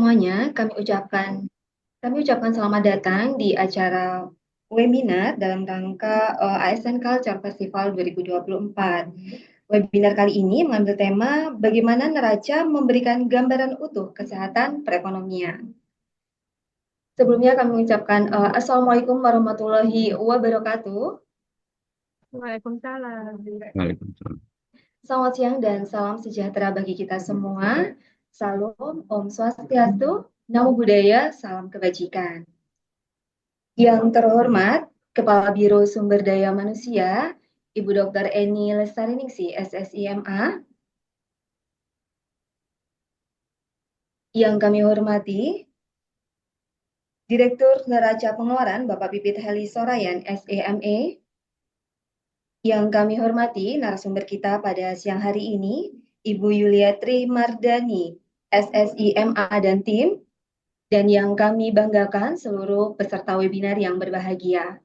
semuanya, kami ucapkan selamat datang di acara webinar dalam rangka ASN Culture Festival 2024. Webinar kali ini mengambil tema bagaimana neraca memberikan gambaran utuh kesehatan perekonomian. Sebelumnya kami mengucapkan Assalamualaikum warahmatullahi wabarakatuh. Waalaikumsalam. Waalaikumsalam. Selamat siang dan salam sejahtera bagi kita semua. Salam, Om Swastiastu, Namo Buddhaya, salam kebajikan. Yang terhormat, Kepala Biro Sumber Daya Manusia, Ibu Dr. Eni Lestariningsih, SSIMA. Yang kami hormati, Direktur Neraca Pengeluaran, Bapak Pipit Heli Sorayan, SEME. Yang kami hormati, narasumber kita pada siang hari ini, Ibu Yuliatri Mardani, SSIMA dan tim, dan yang kami banggakan seluruh peserta webinar yang berbahagia.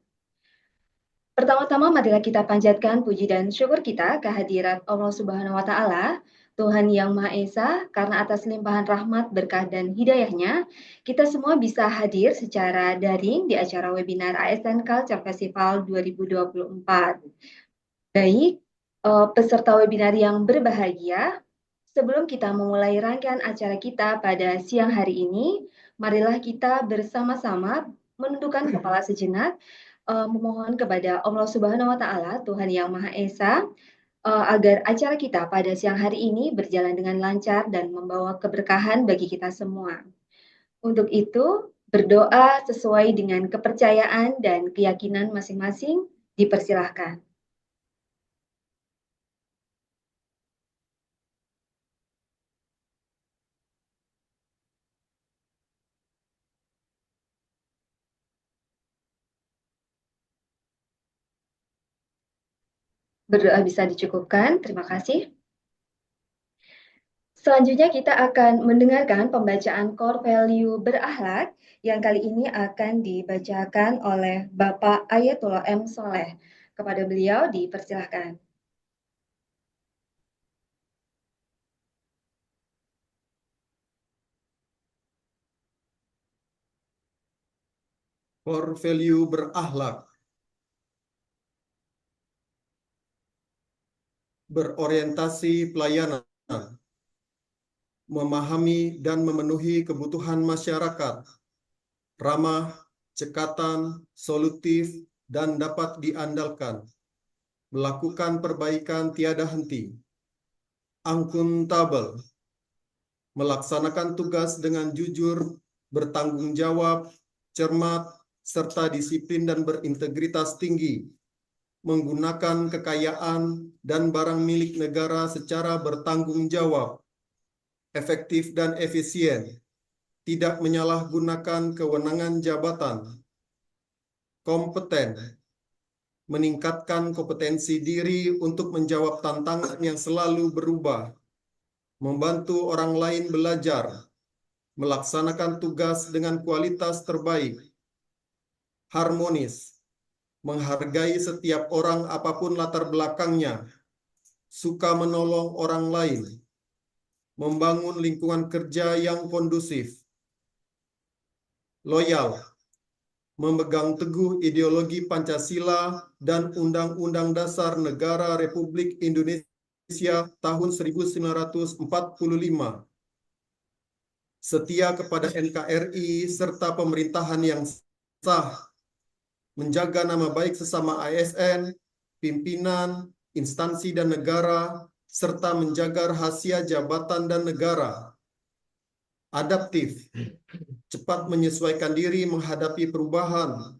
Pertama-tama marilah kita panjatkan puji dan syukur kita kehadirat Allah Subhanahu wa taala, Tuhan yang Maha Esa, karena atas limpahan rahmat, berkah dan hidayahnya, kita semua bisa hadir secara daring di acara webinar ASN Culture Festival 2024. Baik, peserta webinar yang berbahagia, sebelum kita memulai rangkaian acara kita pada siang hari ini, marilah kita bersama-sama menundukkan kepala sejenak, memohon kepada Allah Subhanahu wa taala, Tuhan yang Maha Esa, agar acara kita pada siang hari ini berjalan dengan lancar dan membawa keberkahan bagi kita semua. Untuk itu, berdoa sesuai dengan kepercayaan dan keyakinan masing-masing dipersilahkan. Berdoa bisa dicukupkan, terima kasih. Selanjutnya kita akan mendengarkan pembacaan core value berakhlak yang kali ini akan dibacakan oleh Bapak Ayatullah M. Soleh. Kepada beliau dipersilahkan. Core value berakhlak. Berorientasi pelayanan, memahami dan memenuhi kebutuhan masyarakat, ramah, cekatan, solutif, dan dapat diandalkan, melakukan perbaikan tiada henti, akuntabel, melaksanakan tugas dengan jujur, bertanggung jawab, cermat, serta disiplin dan berintegritas tinggi, menggunakan kekayaan dan barang milik negara secara bertanggung jawab, efektif dan efisien, tidak menyalahgunakan kewenangan jabatan, kompeten, meningkatkan kompetensi diri untuk menjawab tantangan yang selalu berubah, membantu orang lain belajar, melaksanakan tugas dengan kualitas terbaik, harmonis, menghargai setiap orang apapun latar belakangnya, suka menolong orang lain, membangun lingkungan kerja yang kondusif, loyal, memegang teguh ideologi Pancasila dan Undang-Undang Dasar Negara Republik Indonesia tahun 1945, setia kepada NKRI serta pemerintahan yang sah, menjaga nama baik sesama ASN, pimpinan, instansi dan negara, serta menjaga rahasia jabatan dan negara, adaptif, cepat menyesuaikan diri menghadapi perubahan,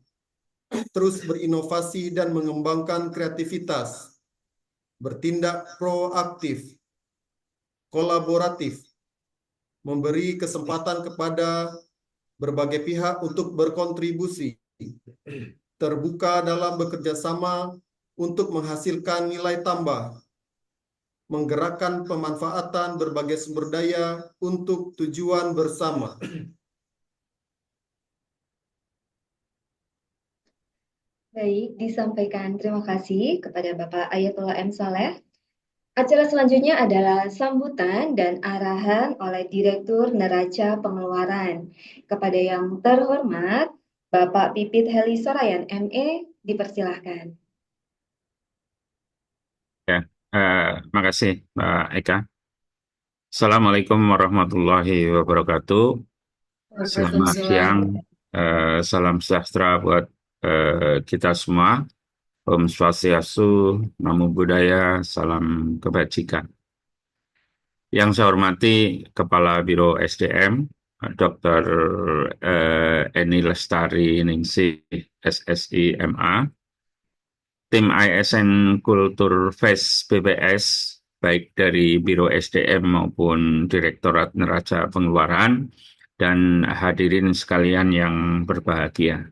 terus berinovasi dan mengembangkan kreativitas, bertindak proaktif, kolaboratif, memberi kesempatan kepada berbagai pihak untuk berkontribusi, terbuka dalam bekerja sama untuk menghasilkan nilai tambah, menggerakkan pemanfaatan berbagai sumber daya untuk tujuan bersama. Baik, disampaikan terima kasih kepada Bapak Ayatullah M. Saleh. Acara selanjutnya adalah sambutan dan arahan oleh Direktur Neraca Pengeluaran. Kepada yang terhormat, Bapak Pipit Heli Sorayan, ME, dipersilahkan. Ya, makasih Mbak Eka. Assalamualaikum warahmatullahi wabarakatuh. Selamat Waalaikumsalam. siang, salam sejahtera buat kita semua. Om Swastiastu, Namo Buddhaya, salam kebajikan. Yang saya hormati Kepala Biro SDM, Dr. Eni Lestari Ningsih, SSI MA, tim ISN Kultur Fest BPS, baik dari Biro SDM maupun Direktorat Neraca Pengeluaran, dan hadirin sekalian yang berbahagia.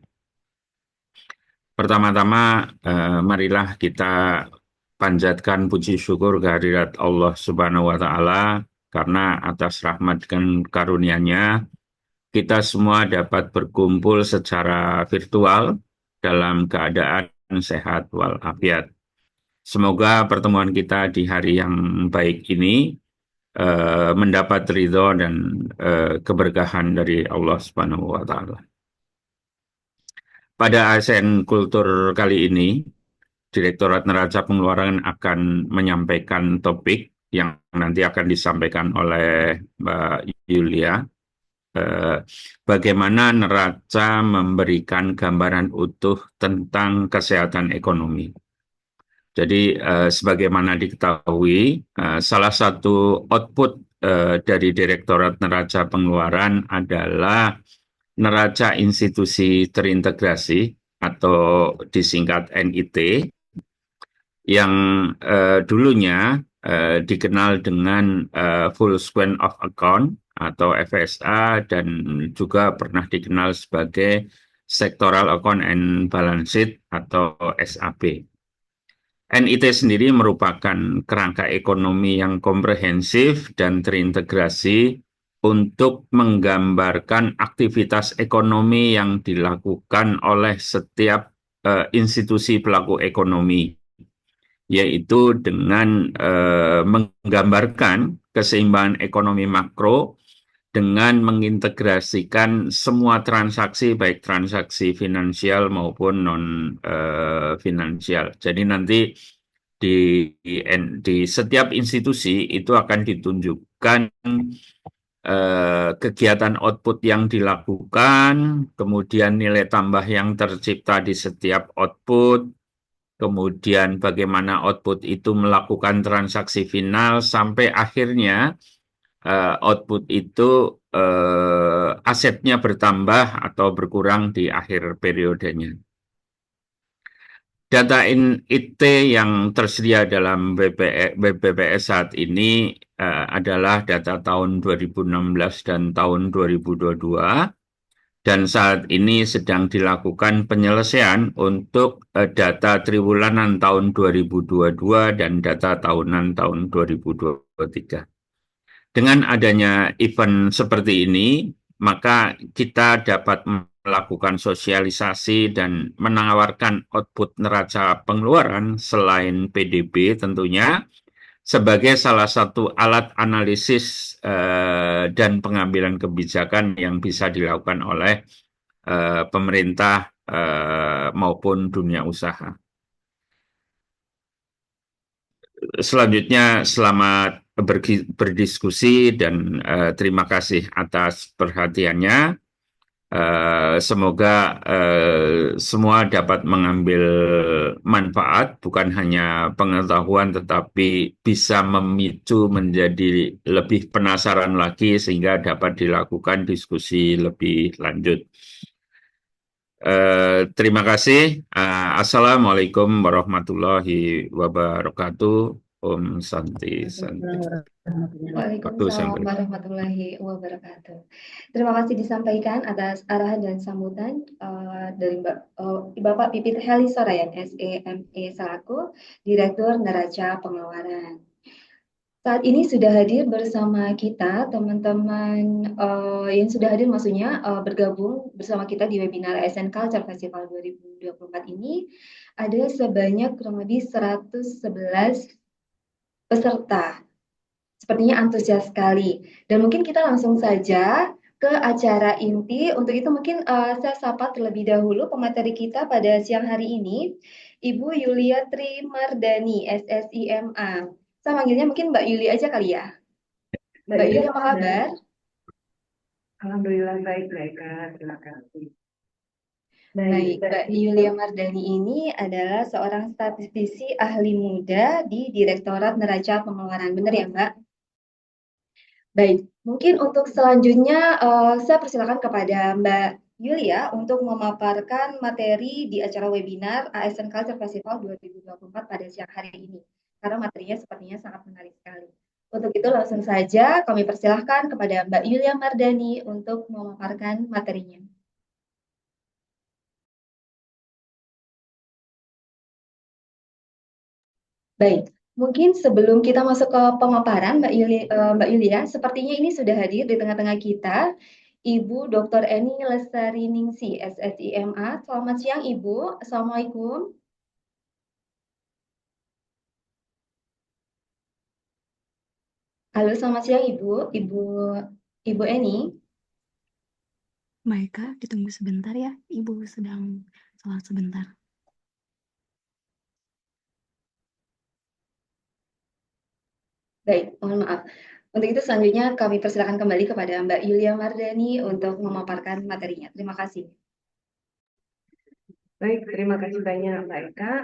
Pertama-tama, marilah kita panjatkan puji syukur kehadirat Allah Subhanahu wa Ta'ala, karena atas rahmat dan karunia-Nya kita semua dapat berkumpul secara virtual dalam keadaan sehat walafiat. Semoga pertemuan kita di hari yang baik ini mendapat ridho dan keberkahan dari Allah Subhanahu wa Ta'ala. Pada ASN Kultur kali ini, Direktorat Neraca Pengeluaran akan menyampaikan topik yang nanti akan disampaikan oleh Mbak Yulia. Bagaimana neraca memberikan gambaran utuh tentang kesehatan ekonomi. Jadi, sebagaimana diketahui, salah satu output dari Direktorat Neraca Pengeluaran adalah neraca institusi terintegrasi atau disingkat NIT, yang dulunya dikenal dengan Full Suite of Account atau FSA, dan juga pernah dikenal sebagai Sectoral Account and Balance Sheet atau SAB. NIT sendiri merupakan kerangka ekonomi yang komprehensif dan terintegrasi untuk menggambarkan aktivitas ekonomi yang dilakukan oleh setiap institusi pelaku ekonomi, yaitu dengan menggambarkan keseimbangan ekonomi makro dengan mengintegrasikan semua transaksi, baik transaksi finansial maupun non-finansial. Jadi nanti di setiap institusi itu akan ditunjukkan kegiatan output yang dilakukan, kemudian nilai tambah yang tercipta di setiap output, kemudian bagaimana output itu melakukan transaksi final, sampai akhirnya output itu asetnya bertambah atau berkurang di akhir periodenya. Data IT yang tersedia dalam BPS saat ini adalah data tahun 2016 dan tahun 2022, dan saat ini sedang dilakukan penyelesaian untuk data triwulan tahun 2022 dan data tahunan tahun 2023. Dengan adanya event seperti ini, maka kita dapat melakukan sosialisasi dan menawarkan output neraca pengeluaran selain PDB tentunya sebagai salah satu alat analisis dan pengambilan kebijakan yang bisa dilakukan oleh pemerintah maupun dunia usaha. Selanjutnya, selamat berdiskusi dan terima kasih atas perhatiannya. Semoga semua dapat mengambil manfaat, bukan hanya pengetahuan, tetapi bisa memicu menjadi lebih penasaran lagi sehingga dapat dilakukan diskusi lebih lanjut. Terima kasih. Assalamualaikum warahmatullahi wabarakatuh. Om Santi Santi. Waalaikumsalam warahmatullahi wabarakatuh. Terima kasih disampaikan atas arahan dan sambutan dari Bapak Pipit Heli Sorayan, SEME selaku Direktur Neraca Pengeluaran. Saat ini sudah hadir bersama kita teman-teman yang sudah hadir, maksudnya bergabung bersama kita di webinar ASN Culture Festival 2024 ini ada sebanyak kurang lebih 111 peserta. Sepertinya antusias sekali. Dan mungkin kita langsung saja ke acara inti. Untuk itu mungkin saya sapa terlebih dahulu pemateri kita pada siang hari ini, Ibu Yulia Trimardani, SSIMA. Saya manggilnya mungkin Mbak Yuli aja kali ya. Mbak Yuli apa kabar? Alhamdulillah baik Kak, terima kasih. Baik, Mbak Yulia Mardani ini adalah seorang statistisi ahli muda di Direktorat Neraca Pengeluaran. Benar ya, Mbak? Baik, mungkin untuk selanjutnya saya persilakan kepada Mbak Yulia untuk memaparkan materi di acara webinar ASN Culture Festival 2024 pada siang hari ini. Karena materinya sepertinya sangat menarik sekali. Untuk itu langsung saja kami persilahkan kepada Mbak Yulia Mardani untuk memaparkan materinya. Baik, mungkin sebelum kita masuk ke pemaparan Mbak Yulia, sepertinya ini sudah hadir di tengah-tengah kita Ibu Dr. Eni Lestari Ningsi, SSIMA. Selamat siang Ibu, Assalamualaikum. Halo, selamat siang Ibu Eni. Baik Kak, ditunggu sebentar ya, Ibu sedang sholat sebentar. Baik, mohon maaf. Untuk itu selanjutnya kami persilakan kembali kepada Mbak Yulia Mardani untuk memaparkan materinya. Terima kasih. Baik, terima kasih banyak Mbak Eka.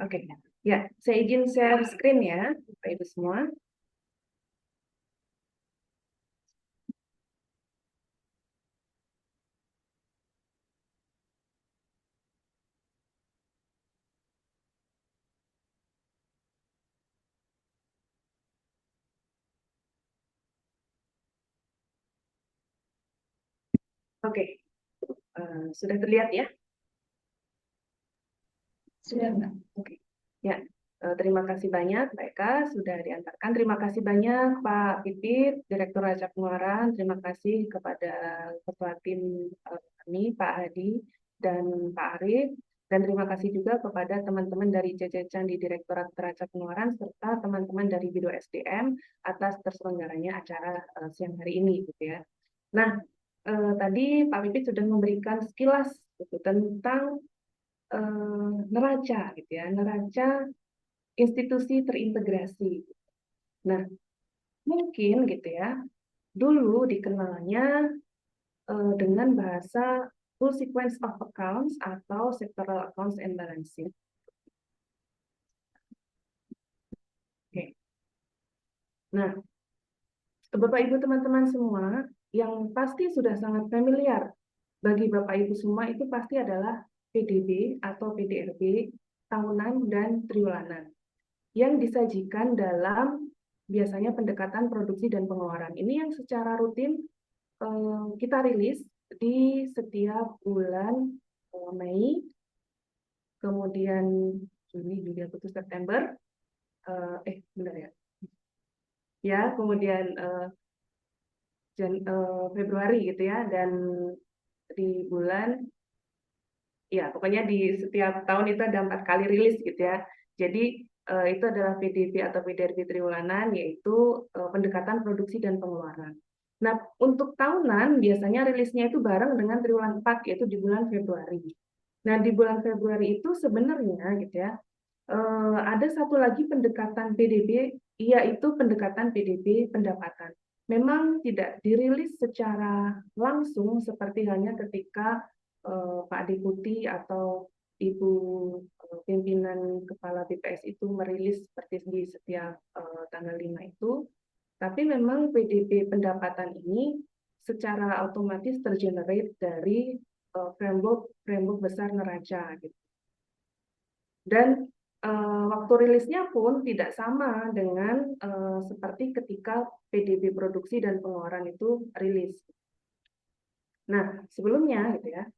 Oke, ya, saya izin share screen ya, Bapak Ibu semua. Oke, sudah terlihat ya? Sudah, Mbak. Oke, ya. Terima kasih banyak Mbak Eka sudah diantarkan. Terima kasih banyak Pak Pipit, Direktur Neraca Pengeluaran. Terima kasih kepada ketua tim kami Pak Hadi dan Pak Arif. Dan terima kasih juga kepada teman-teman dari CCCAN di Direktorat Neraca Pengeluaran serta teman-teman dari Biro SDM atas terselenggaranya acara siang hari ini, gitu ya. Nah, tadi Pak Pipit sudah memberikan sekilas gitu, tentang neraca, gitu ya, neraca institusi terintegrasi. Nah, mungkin gitu ya, dulu dikenalnya dengan bahasa full sequence of accounts atau sectoral accounts and balance sheet. Oke. Nah, Bapak Ibu teman-teman semua yang pasti sudah sangat familiar bagi Bapak Ibu semua itu pasti adalah PDB atau PDRB tahunan dan triwulan yang disajikan dalam biasanya pendekatan produksi dan pengeluaran. Ini yang secara rutin kita rilis di setiap bulan Mei, kemudian Juni, Juli, Agustus, September, benar ya? Ya, kemudian Februari gitu ya, dan di bulan, ya pokoknya di setiap tahun itu ada 4 kali rilis gitu ya. Jadi itu adalah PDB atau PDRB triwulanan, yaitu pendekatan produksi dan pengeluaran. Nah, untuk tahunan biasanya rilisnya itu bareng dengan triwulan 4, yaitu di bulan Februari. Nah, di bulan Februari itu sebenarnya gitu ya, ada satu lagi pendekatan PDB, yaitu pendekatan PDB pendapatan. Memang tidak dirilis secara langsung seperti halnya ketika Pak Deputi atau Ibu pimpinan Kepala BPS itu merilis seperti di setiap tanggal 5 itu, tapi memang PDB pendapatan ini secara otomatis tergenerate dari framework besar neraca gitu. Dan waktu rilisnya pun tidak sama dengan seperti ketika PDB produksi dan pengeluaran itu rilis. Nah, sebelumnya gitu ya,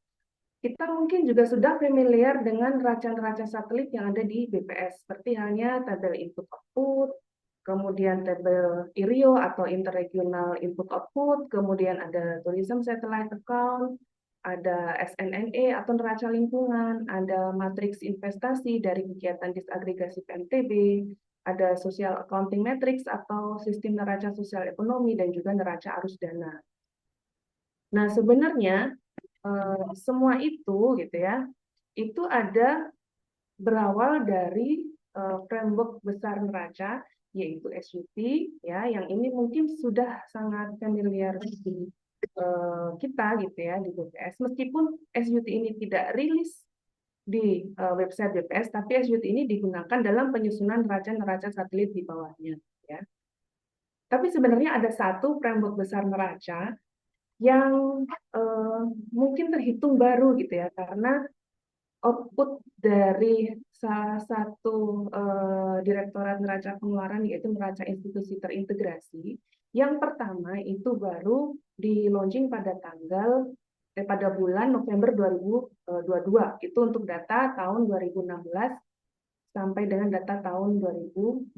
kita mungkin juga sudah familiar dengan neraca-neraca satelit yang ada di BPS, seperti halnya tabel input-output, kemudian tabel IRIO atau Interregional Input-Output, kemudian ada tourism satellite account, ada SNNE atau neraca lingkungan, ada matriks investasi dari kegiatan disagregasi PNTB, ada social accounting matrix atau sistem neraca sosial ekonomi, dan juga neraca arus dana. Nah, sebenarnya semua itu gitu ya, itu ada berawal dari framework besar neraca, yaitu SUT, ya, yang ini mungkin sudah sangat familiar di kita gitu ya di BPS. Meskipun SUT ini tidak rilis di website BPS, tapi SUT ini digunakan dalam penyusunan neraca-neraca satelit di bawahnya, ya. Tapi sebenarnya ada satu framework besar neraca yang mungkin terhitung baru gitu ya, karena output dari salah satu Direktorat Neraca Pengeluaran, yaitu neraca institusi terintegrasi. Yang pertama itu baru di launching pada bulan November 2022. Itu untuk data tahun 2016 sampai dengan data tahun 2020.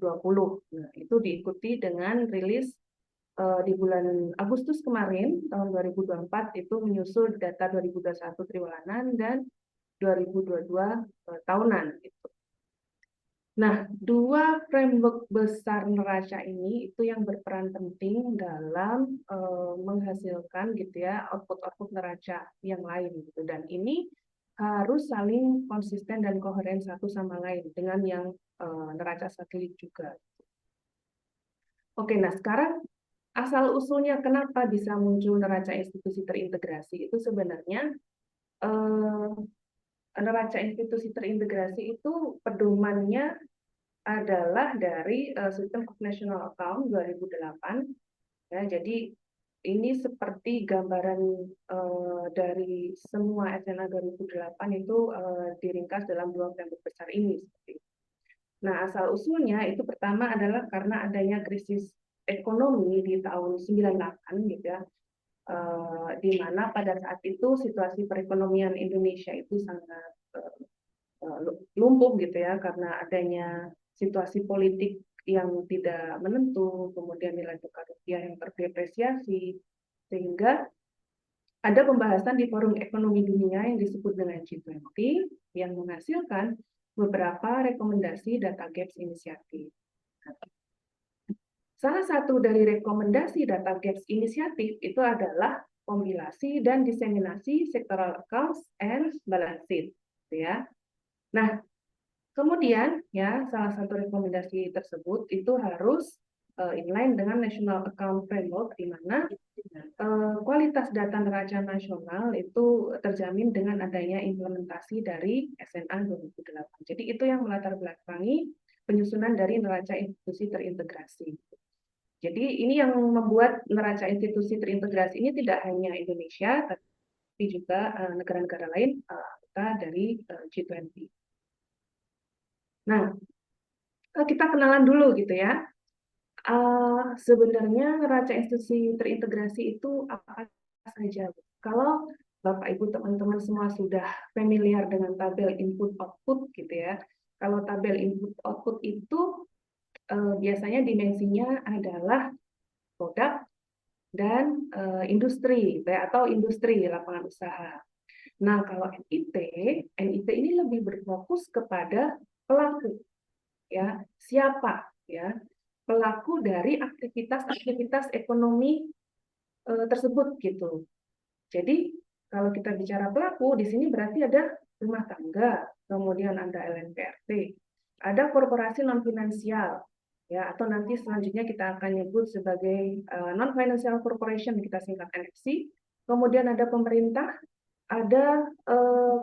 Nah, itu diikuti dengan rilis di bulan Agustus kemarin tahun 2024 itu menyusul data 2021 triwulan dan 2022 tahunan gitu. Nah, dua framework besar neraca ini itu yang berperan penting dalam menghasilkan gitu ya output-output neraca yang lain gitu, dan ini harus saling konsisten dan koheren satu sama lain dengan yang neraca satelit juga. Oke, nah sekarang asal usulnya kenapa bisa muncul neraca institusi terintegrasi itu sebenarnya neraca institusi terintegrasi itu pedomannya adalah dari System of National Account 2008. Ya, jadi ini seperti gambaran dari semua SNA 2008 itu diringkas dalam dua framework besar ini. Nah, asal usulnya itu pertama adalah karena adanya krisis ekonomi di tahun 98 gitu ya. Di mana pada saat itu situasi perekonomian Indonesia itu sangat lumpuh gitu ya, karena adanya situasi politik yang tidak menentu, kemudian nilai tukar rupiah yang terdepresiasi, sehingga ada pembahasan di forum ekonomi dunia yang disebut dengan G20 yang menghasilkan beberapa rekomendasi data gaps inisiatif. Salah satu dari rekomendasi data gaps inisiatif itu adalah kompilasi dan diseminasi sectoral accounts and balance sheet, ya. Nah, kemudian ya salah satu rekomendasi tersebut itu harus inline dengan National Account Framework, di mana kualitas data neraca nasional itu terjamin dengan adanya implementasi dari SNA 2008. Jadi itu yang melatar belakangi penyusunan dari neraca institusi terintegrasi. Jadi ini yang membuat neraca institusi terintegrasi ini tidak hanya Indonesia, tapi juga negara-negara lain anggota dari G20. Nah, kita kenalan dulu gitu ya. Sebenarnya neraca institusi terintegrasi itu apa saja? Kalau Bapak Ibu teman-teman semua sudah familiar dengan tabel input output gitu ya. Kalau tabel input output itu biasanya dimensinya adalah produk dan industri atau industri lapangan usaha. Nah, kalau NIT ini lebih berfokus kepada pelaku, ya, siapa ya pelaku dari aktivitas ekonomi tersebut gitu. Jadi kalau kita bicara pelaku di sini berarti ada rumah tangga, kemudian ada LNPRT, ada korporasi non finansial, ya, atau nanti selanjutnya kita akan nyebut sebagai non financial corporation, kita singkat NFC. Kemudian ada pemerintah, ada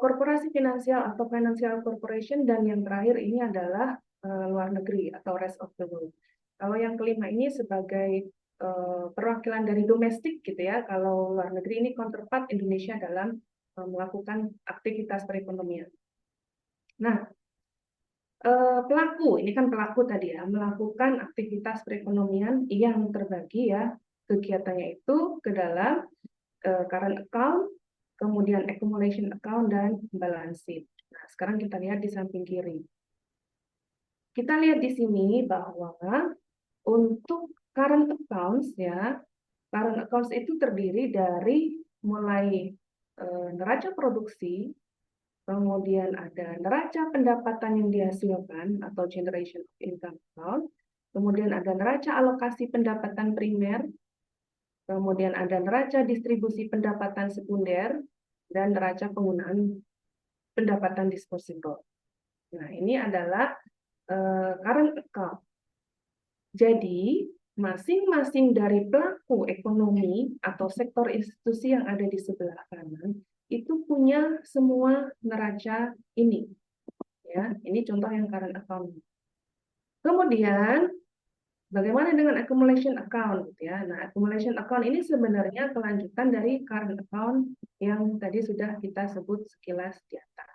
korporasi finansial atau financial corporation, dan yang terakhir ini adalah luar negeri atau rest of the world. Kalau yang kelima ini sebagai perwakilan dari domestik gitu ya. Kalau luar negeri ini counterpart Indonesia dalam melakukan aktivitas perekonomian. Nah, pelaku, ini kan pelaku tadi ya, melakukan aktivitas perekonomian yang terbagi ya, kegiatannya itu ke dalam current account, kemudian accumulation account, dan balance sheet. Nah, sekarang kita lihat di samping kiri. Kita lihat di sini bahwa untuk current accounts ya, current accounts itu terdiri dari mulai neraca produksi, kemudian ada neraca pendapatan yang dihasilkan atau generation of income account, kemudian ada neraca alokasi pendapatan primer, kemudian ada neraca distribusi pendapatan sekunder, dan neraca penggunaan pendapatan disposable. Nah, ini adalah current account. Jadi, masing-masing dari pelaku ekonomi atau sektor institusi yang ada di sebelah kanan itu punya semua neraca ini. Ya, ini contoh yang current account. Kemudian, bagaimana dengan accumulation account? Ya, nah, accumulation account ini sebenarnya kelanjutan dari current account yang tadi sudah kita sebut sekilas di atas.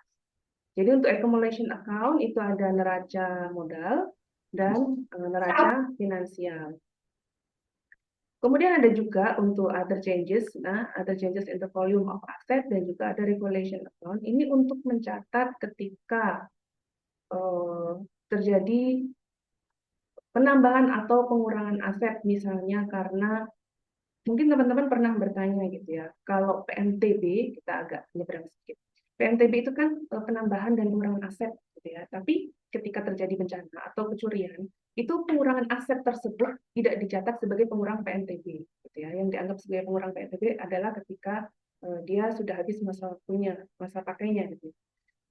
Jadi untuk accumulation account itu ada neraca modal dan neraca finansial. Kemudian ada juga untuk other changes, nah other changes in the volume of asset dan juga ada regulation account. Ini untuk mencatat ketika terjadi penambahan atau pengurangan aset, misalnya karena mungkin teman-teman pernah bertanya gitu ya, kalau PNTB, kita agak nyebrang sedikit. PNTB itu kan penambahan dan pengurangan aset gitu ya. Tapi ketika terjadi bencana atau kecurian, itu pengurangan aset tersebut tidak dicatat sebagai pengurang PNTB gitu ya. Yang dianggap sebagai pengurang PNTB adalah ketika dia sudah habis masa waktunya, masa pakainya gitu.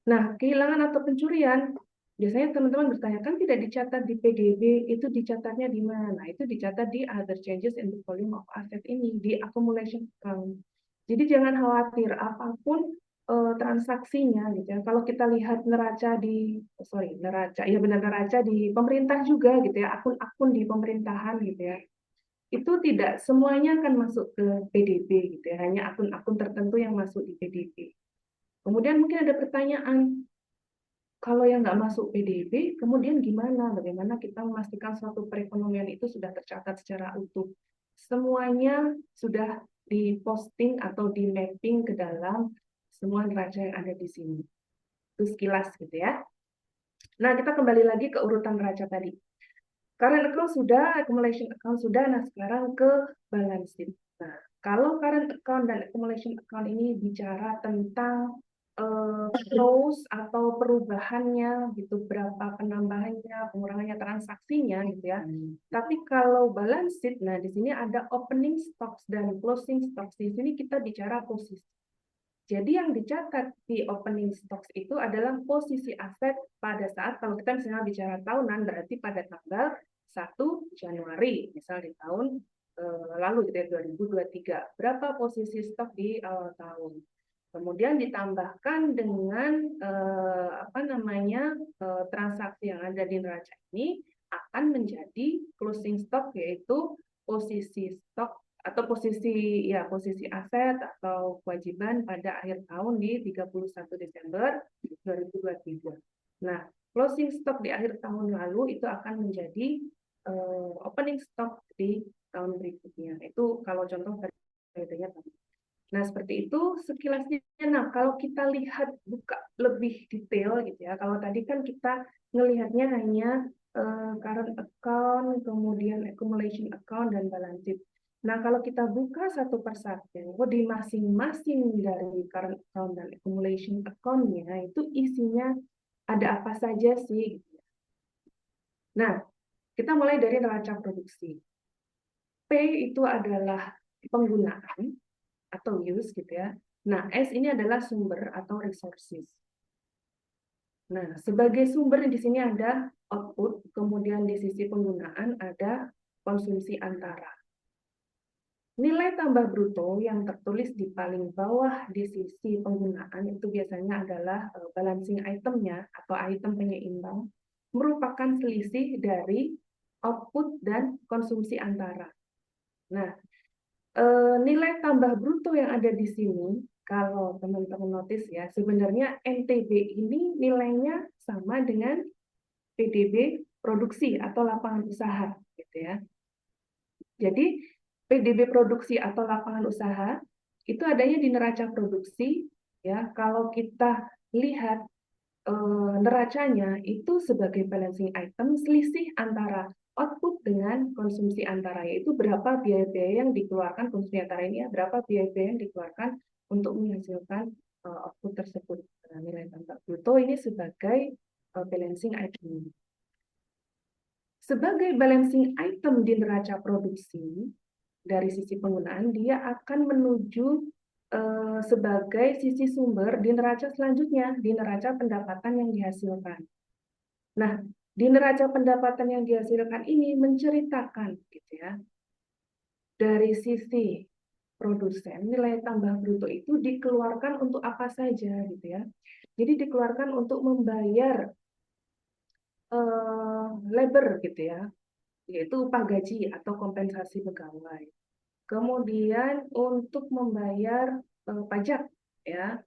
Nah, kehilangan atau pencurian biasanya teman-teman bertanya, kan tidak dicatat di PDB, itu dicatatnya di mana? Itu dicatat di other changes in the volume of asset ini, di accumulation account. Jadi jangan khawatir, apapun transaksinya gitu ya. Kalau kita lihat neraca di, neraca di pemerintah juga gitu ya, akun-akun di pemerintahan gitu ya. Itu tidak semuanya akan masuk ke PDB gitu ya, hanya akun-akun tertentu yang masuk di PDB. Kemudian mungkin ada pertanyaan, kalau yang nggak masuk PDB, kemudian gimana? Bagaimana kita memastikan suatu perekonomian itu sudah tercatat secara utuh? Semuanya sudah diposting atau di mapping ke dalam semua neraca yang ada di sini. Itu sekilas gitu ya. Nah, kita kembali lagi ke urutan neraca tadi. Current account sudah, accumulation account sudah, nah sekarang ke balance sheet. Nah, kalau current account dan accumulation account ini bicara tentang flows atau perubahannya gitu, berapa penambahannya, pengurangannya, transaksinya gitu ya. Tapi kalau balance sheet, nah di sini ada opening stocks dan closing stocks. Di sini kita bicara posisi. Jadi yang dicatat di opening stocks itu adalah posisi aset pada saat, kalau kita misalnya bicara tahunan, berarti pada tanggal 1 Januari, misal di tahun lalu gitu ya, 2023. Berapa posisi stok di awal tahun? Kemudian ditambahkan dengan transaksi yang ada di neraca ini akan menjadi closing stock, yaitu posisi stok atau posisi aset atau kewajiban pada akhir tahun di 31 Desember 2023. Nah, closing stock di akhir tahun lalu itu akan menjadi opening stock di tahun berikutnya. Itu kalau contoh periodenya tadi. Nah, seperti itu sekilasnya. Nah, kalau kita lihat buka lebih detail gitu ya. Kalau tadi kan kita ngelihatnya hanya current account, kemudian accumulation account dan balance sheet. Nah, kalau kita buka satu persatu di masing-masing dari current account dan accumulation account-nya itu isinya ada apa saja sih? Nah, kita mulai dari neraca produksi. P itu adalah penggunaan atau use gitu ya. Nah, S ini adalah sumber atau resources. Nah, sebagai sumber di sini ada output, kemudian di sisi penggunaan ada konsumsi antara. Nilai tambah bruto yang tertulis di paling bawah di sisi penggunaan itu biasanya adalah balancing itemnya atau item penyeimbang, merupakan selisih dari output dan konsumsi antara. Nah, nilai tambah bruto yang ada di sini, kalau teman-teman notice ya, sebenarnya NTB ini nilainya sama dengan PDB produksi atau lapangan usaha, gitu ya. Jadi PDB produksi atau lapangan usaha itu adanya di neraca produksi, ya. Kalau kita lihat neracanya itu sebagai balancing item selisih antara output dengan konsumsi antara, yaitu berapa biaya-biaya yang dikeluarkan konsumsi antara ini ya, berapa biaya-biaya yang dikeluarkan untuk menghasilkan output tersebut. Nah, nilai tambah bruto ini sebagai balancing item. Sebagai balancing item di neraca produksi, dari sisi penggunaan, dia akan menuju sebagai sisi sumber di neraca selanjutnya, di neraca pendapatan yang dihasilkan. Nah, di neraca pendapatan yang dihasilkan ini menceritakan, gitu ya, dari sisi produsen, nilai tambah bruto itu dikeluarkan untuk apa saja, gitu ya. Jadi dikeluarkan untuk membayar labor, gitu ya, yaitu upah gaji atau kompensasi pegawai. Kemudian untuk membayar pajak, ya.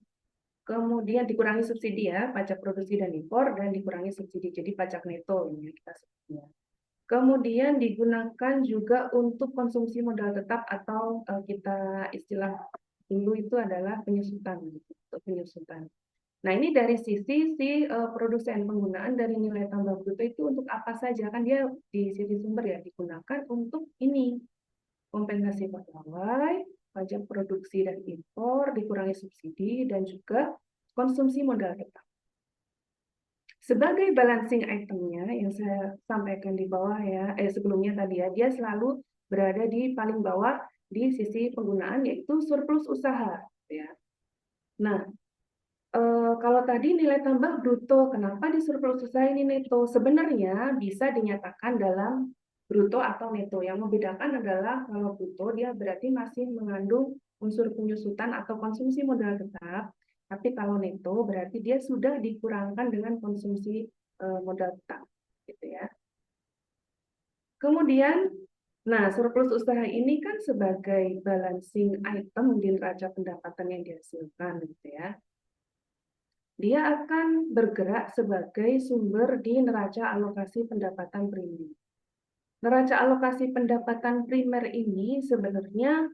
Kemudian dikurangi subsidi, ya, pajak produksi dan impor, dan dikurangi subsidi, jadi pajak neto ini kita sebutnya. Kemudian digunakan juga untuk konsumsi modal tetap atau kita istilah dulu itu adalah penyusutan, untuk penyusutan. Nah, ini dari sisi si produsen, penggunaan dari nilai tambah bruto itu untuk apa saja, kan dia di sisi sumber ya digunakan untuk ini, kompensasi pegawai, pajak produksi dan impor, dikurangi subsidi, dan juga konsumsi modal tetap. Sebagai balancing itemnya yang saya sampaikan di bawah ya, sebelumnya tadi ya, dia selalu berada di paling bawah di sisi penggunaan, yaitu surplus usaha. Ya. Nah, kalau tadi nilai tambah bruto, kenapa di surplus usaha ini neto? Sebenarnya bisa dinyatakan dalam bruto atau neto. Yang membedakan adalah kalau bruto dia berarti masih mengandung unsur penyusutan atau konsumsi modal tetap, tapi kalau neto berarti dia sudah dikurangkan dengan konsumsi modal tetap, gitu ya. Kemudian, nah surplus usaha ini kan sebagai balancing item di neraca pendapatan yang dihasilkan, gitu ya. Dia akan bergerak sebagai sumber di neraca alokasi pendapatan primer. Neraca alokasi pendapatan primer ini sebenarnya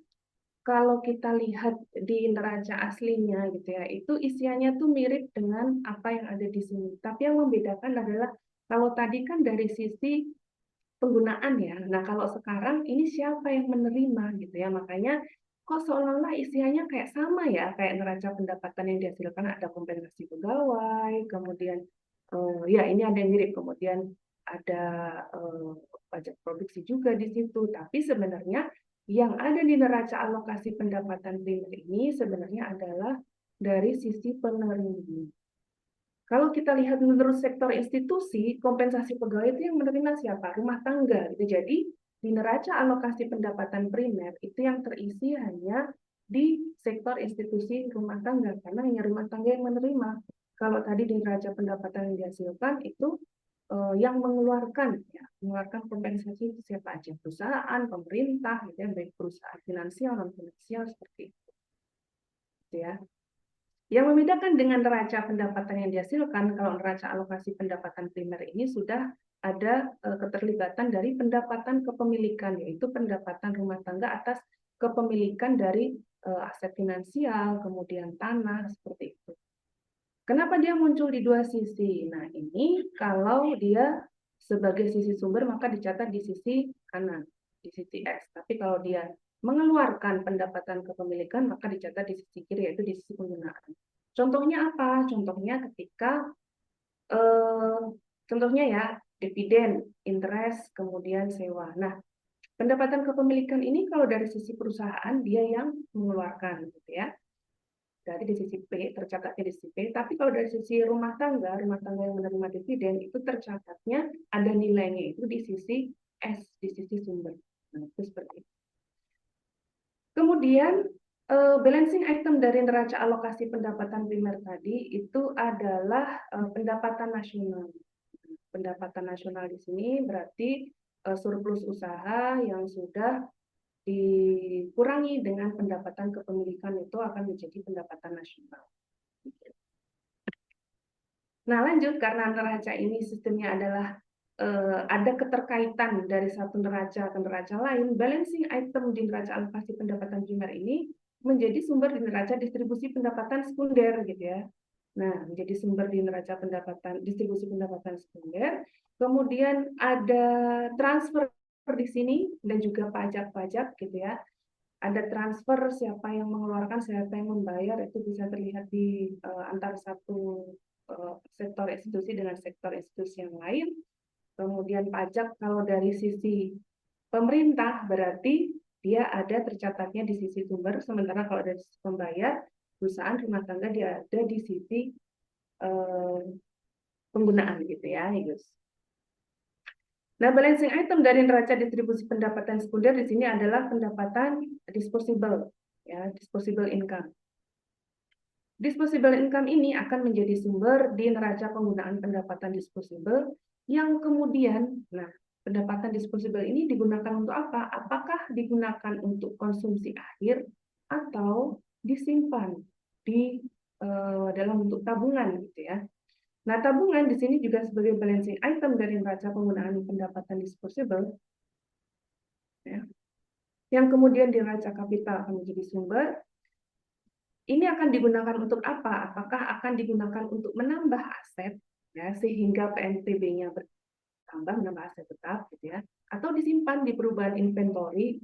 kalau kita lihat di neraca aslinya gitu ya, itu isiannya tuh mirip dengan apa yang ada di sini. Tapi yang membedakan adalah kalau tadi kan dari sisi penggunaan ya. Nah, kalau sekarang ini siapa yang menerima gitu ya. Makanya kok seolah-olah isiannya kayak sama ya, kayak neraca pendapatan yang dihasilkan ada kompensasi pegawai, kemudian ya ini ada yang mirip, kemudian ada pajak produksi juga di situ. Tapi sebenarnya yang ada di neraca alokasi pendapatan primer ini sebenarnya adalah dari sisi penerima. Kalau kita lihat menurut sektor institusi, kompensasi pegawai itu yang menerima siapa? Rumah tangga. Gitu. Jadi di neraca alokasi pendapatan primer itu yang terisi hanya di sektor institusi rumah tangga, karena hanya rumah tangga yang menerima. Kalau tadi di neraca pendapatan yang dihasilkan itu yang mengeluarkan, ya, mengeluarkan kompensasi itu siapa aja? Perusahaan, pemerintah, gitu ya, baik perusahaan finansial, non finansial seperti itu. Gitu ya. Yang membedakan dengan neraca pendapatan yang dihasilkan, kalau neraca alokasi pendapatan primer ini sudah ada keterlibatan dari pendapatan kepemilikan, yaitu pendapatan rumah tangga atas kepemilikan dari aset finansial, kemudian tanah, seperti itu. Kenapa dia muncul di dua sisi? Nah, ini kalau dia sebagai sisi sumber, maka dicatat di sisi kanan, di sisi X. Tapi kalau dia mengeluarkan pendapatan kepemilikan, maka dicatat di sisi kiri, yaitu di sisi penggunaan. Contohnya apa? Contohnya ketika, contohnya ya, dividen, interest, kemudian sewa. Nah, pendapatan kepemilikan ini kalau dari sisi perusahaan, dia yang mengeluarkan, gitu ya. Dari di sisi P, tercatatnya di sisi P. Tapi kalau dari sisi rumah tangga yang menerima dividen, itu tercatatnya ada nilainya itu di sisi S, di sisi sumber. Nah, itu seperti itu. Kemudian balancing item dari neraca alokasi pendapatan primer tadi itu adalah pendapatan nasional. Pendapatan nasional di sini berarti surplus usaha yang sudah dikurangi dengan pendapatan kepemilikan itu akan menjadi pendapatan nasional. Nah, lanjut, karena neraca ini sistemnya adalah ada keterkaitan dari satu neraca ke neraca lain, balancing item di neraca alokasi pendapatan primer ini menjadi sumber di neraca distribusi pendapatan sekunder, gitu ya. Nah, menjadi sumber di neraca pendapatan distribusi pendapatan sekunder. Kemudian ada transfer di sini dan juga pajak-pajak, gitu ya. ada transfer, siapa yang mengeluarkan, siapa yang membayar, itu bisa terlihat di antara satu sektor institusi dengan sektor institusi yang lain. Kemudian pajak kalau dari sisi pemerintah berarti dia ada tercatatnya di sisi sumber, sementara kalau dari sisi pembayar, perusahaan rumah tangga dia ada di sisi penggunaan gitu ya, Gus. Nah, balancing item dari neraca distribusi pendapatan sekunder di sini adalah pendapatan disposable, ya, disposable income. Disposable income ini akan menjadi sumber di neraca penggunaan pendapatan disposable yang kemudian, nah, pendapatan disposable ini digunakan untuk apa? Apakah digunakan untuk konsumsi akhir atau disimpan di dalam bentuk tabungan gitu ya. Nah, tabungan di sini juga sebagai balancing item dari neraca penggunaan pendapatan disposable, ya, yang kemudian di neraca kapital akan menjadi sumber. Ini akan digunakan untuk apa? Apakah akan digunakan untuk menambah aset, ya, sehingga PNBP-nya bertambah, menambah aset tetap, gitu ya, atau disimpan di perubahan inventory,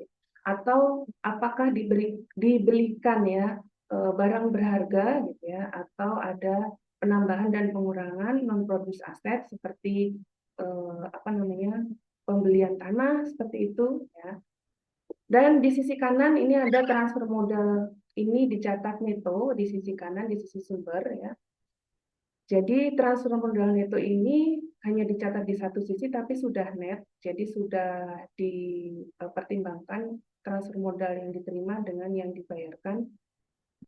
atau apakah dibelikan ya barang berharga, gitu ya, atau ada penambahan dan pengurangan non-produce aset seperti pembelian tanah seperti itu, ya. Dan di sisi kanan ini ada transfer modal, ini dicatat neto di sisi kanan, di sisi sumber ya. Jadi transfer modal neto ini hanya dicatat di satu sisi tapi sudah net, jadi sudah dipertimbangkan transfer modal yang diterima dengan yang dibayarkan,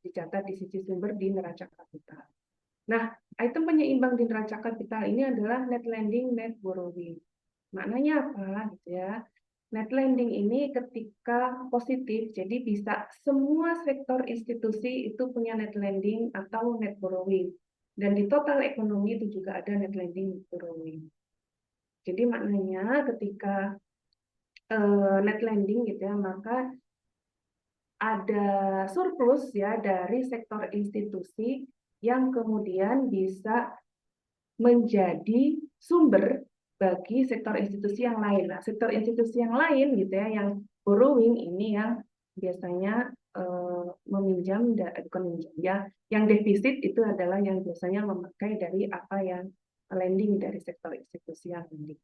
dicatat di sisi sumber di neraca kapital. Nah, item penyeimbang di neraca kapital ini adalah net lending, net borrowing. Maknanya apa gitu ya? Net lending ini ketika positif, jadi bisa semua sektor institusi itu punya net lending atau net borrowing. Dan di total ekonomi itu juga ada net lending, net borrowing. Jadi maknanya ketika net lending gitu ya, maka ada surplus ya dari sektor institusi yang kemudian bisa menjadi sumber bagi sektor institusi yang lain. Nah, sektor institusi yang lain gitu ya, yang borrowing ini yang biasanya meminjam, bukan meminjam ya, yang defisit itu adalah yang biasanya memakai dari apa yang lending dari sektor institusi yang lending.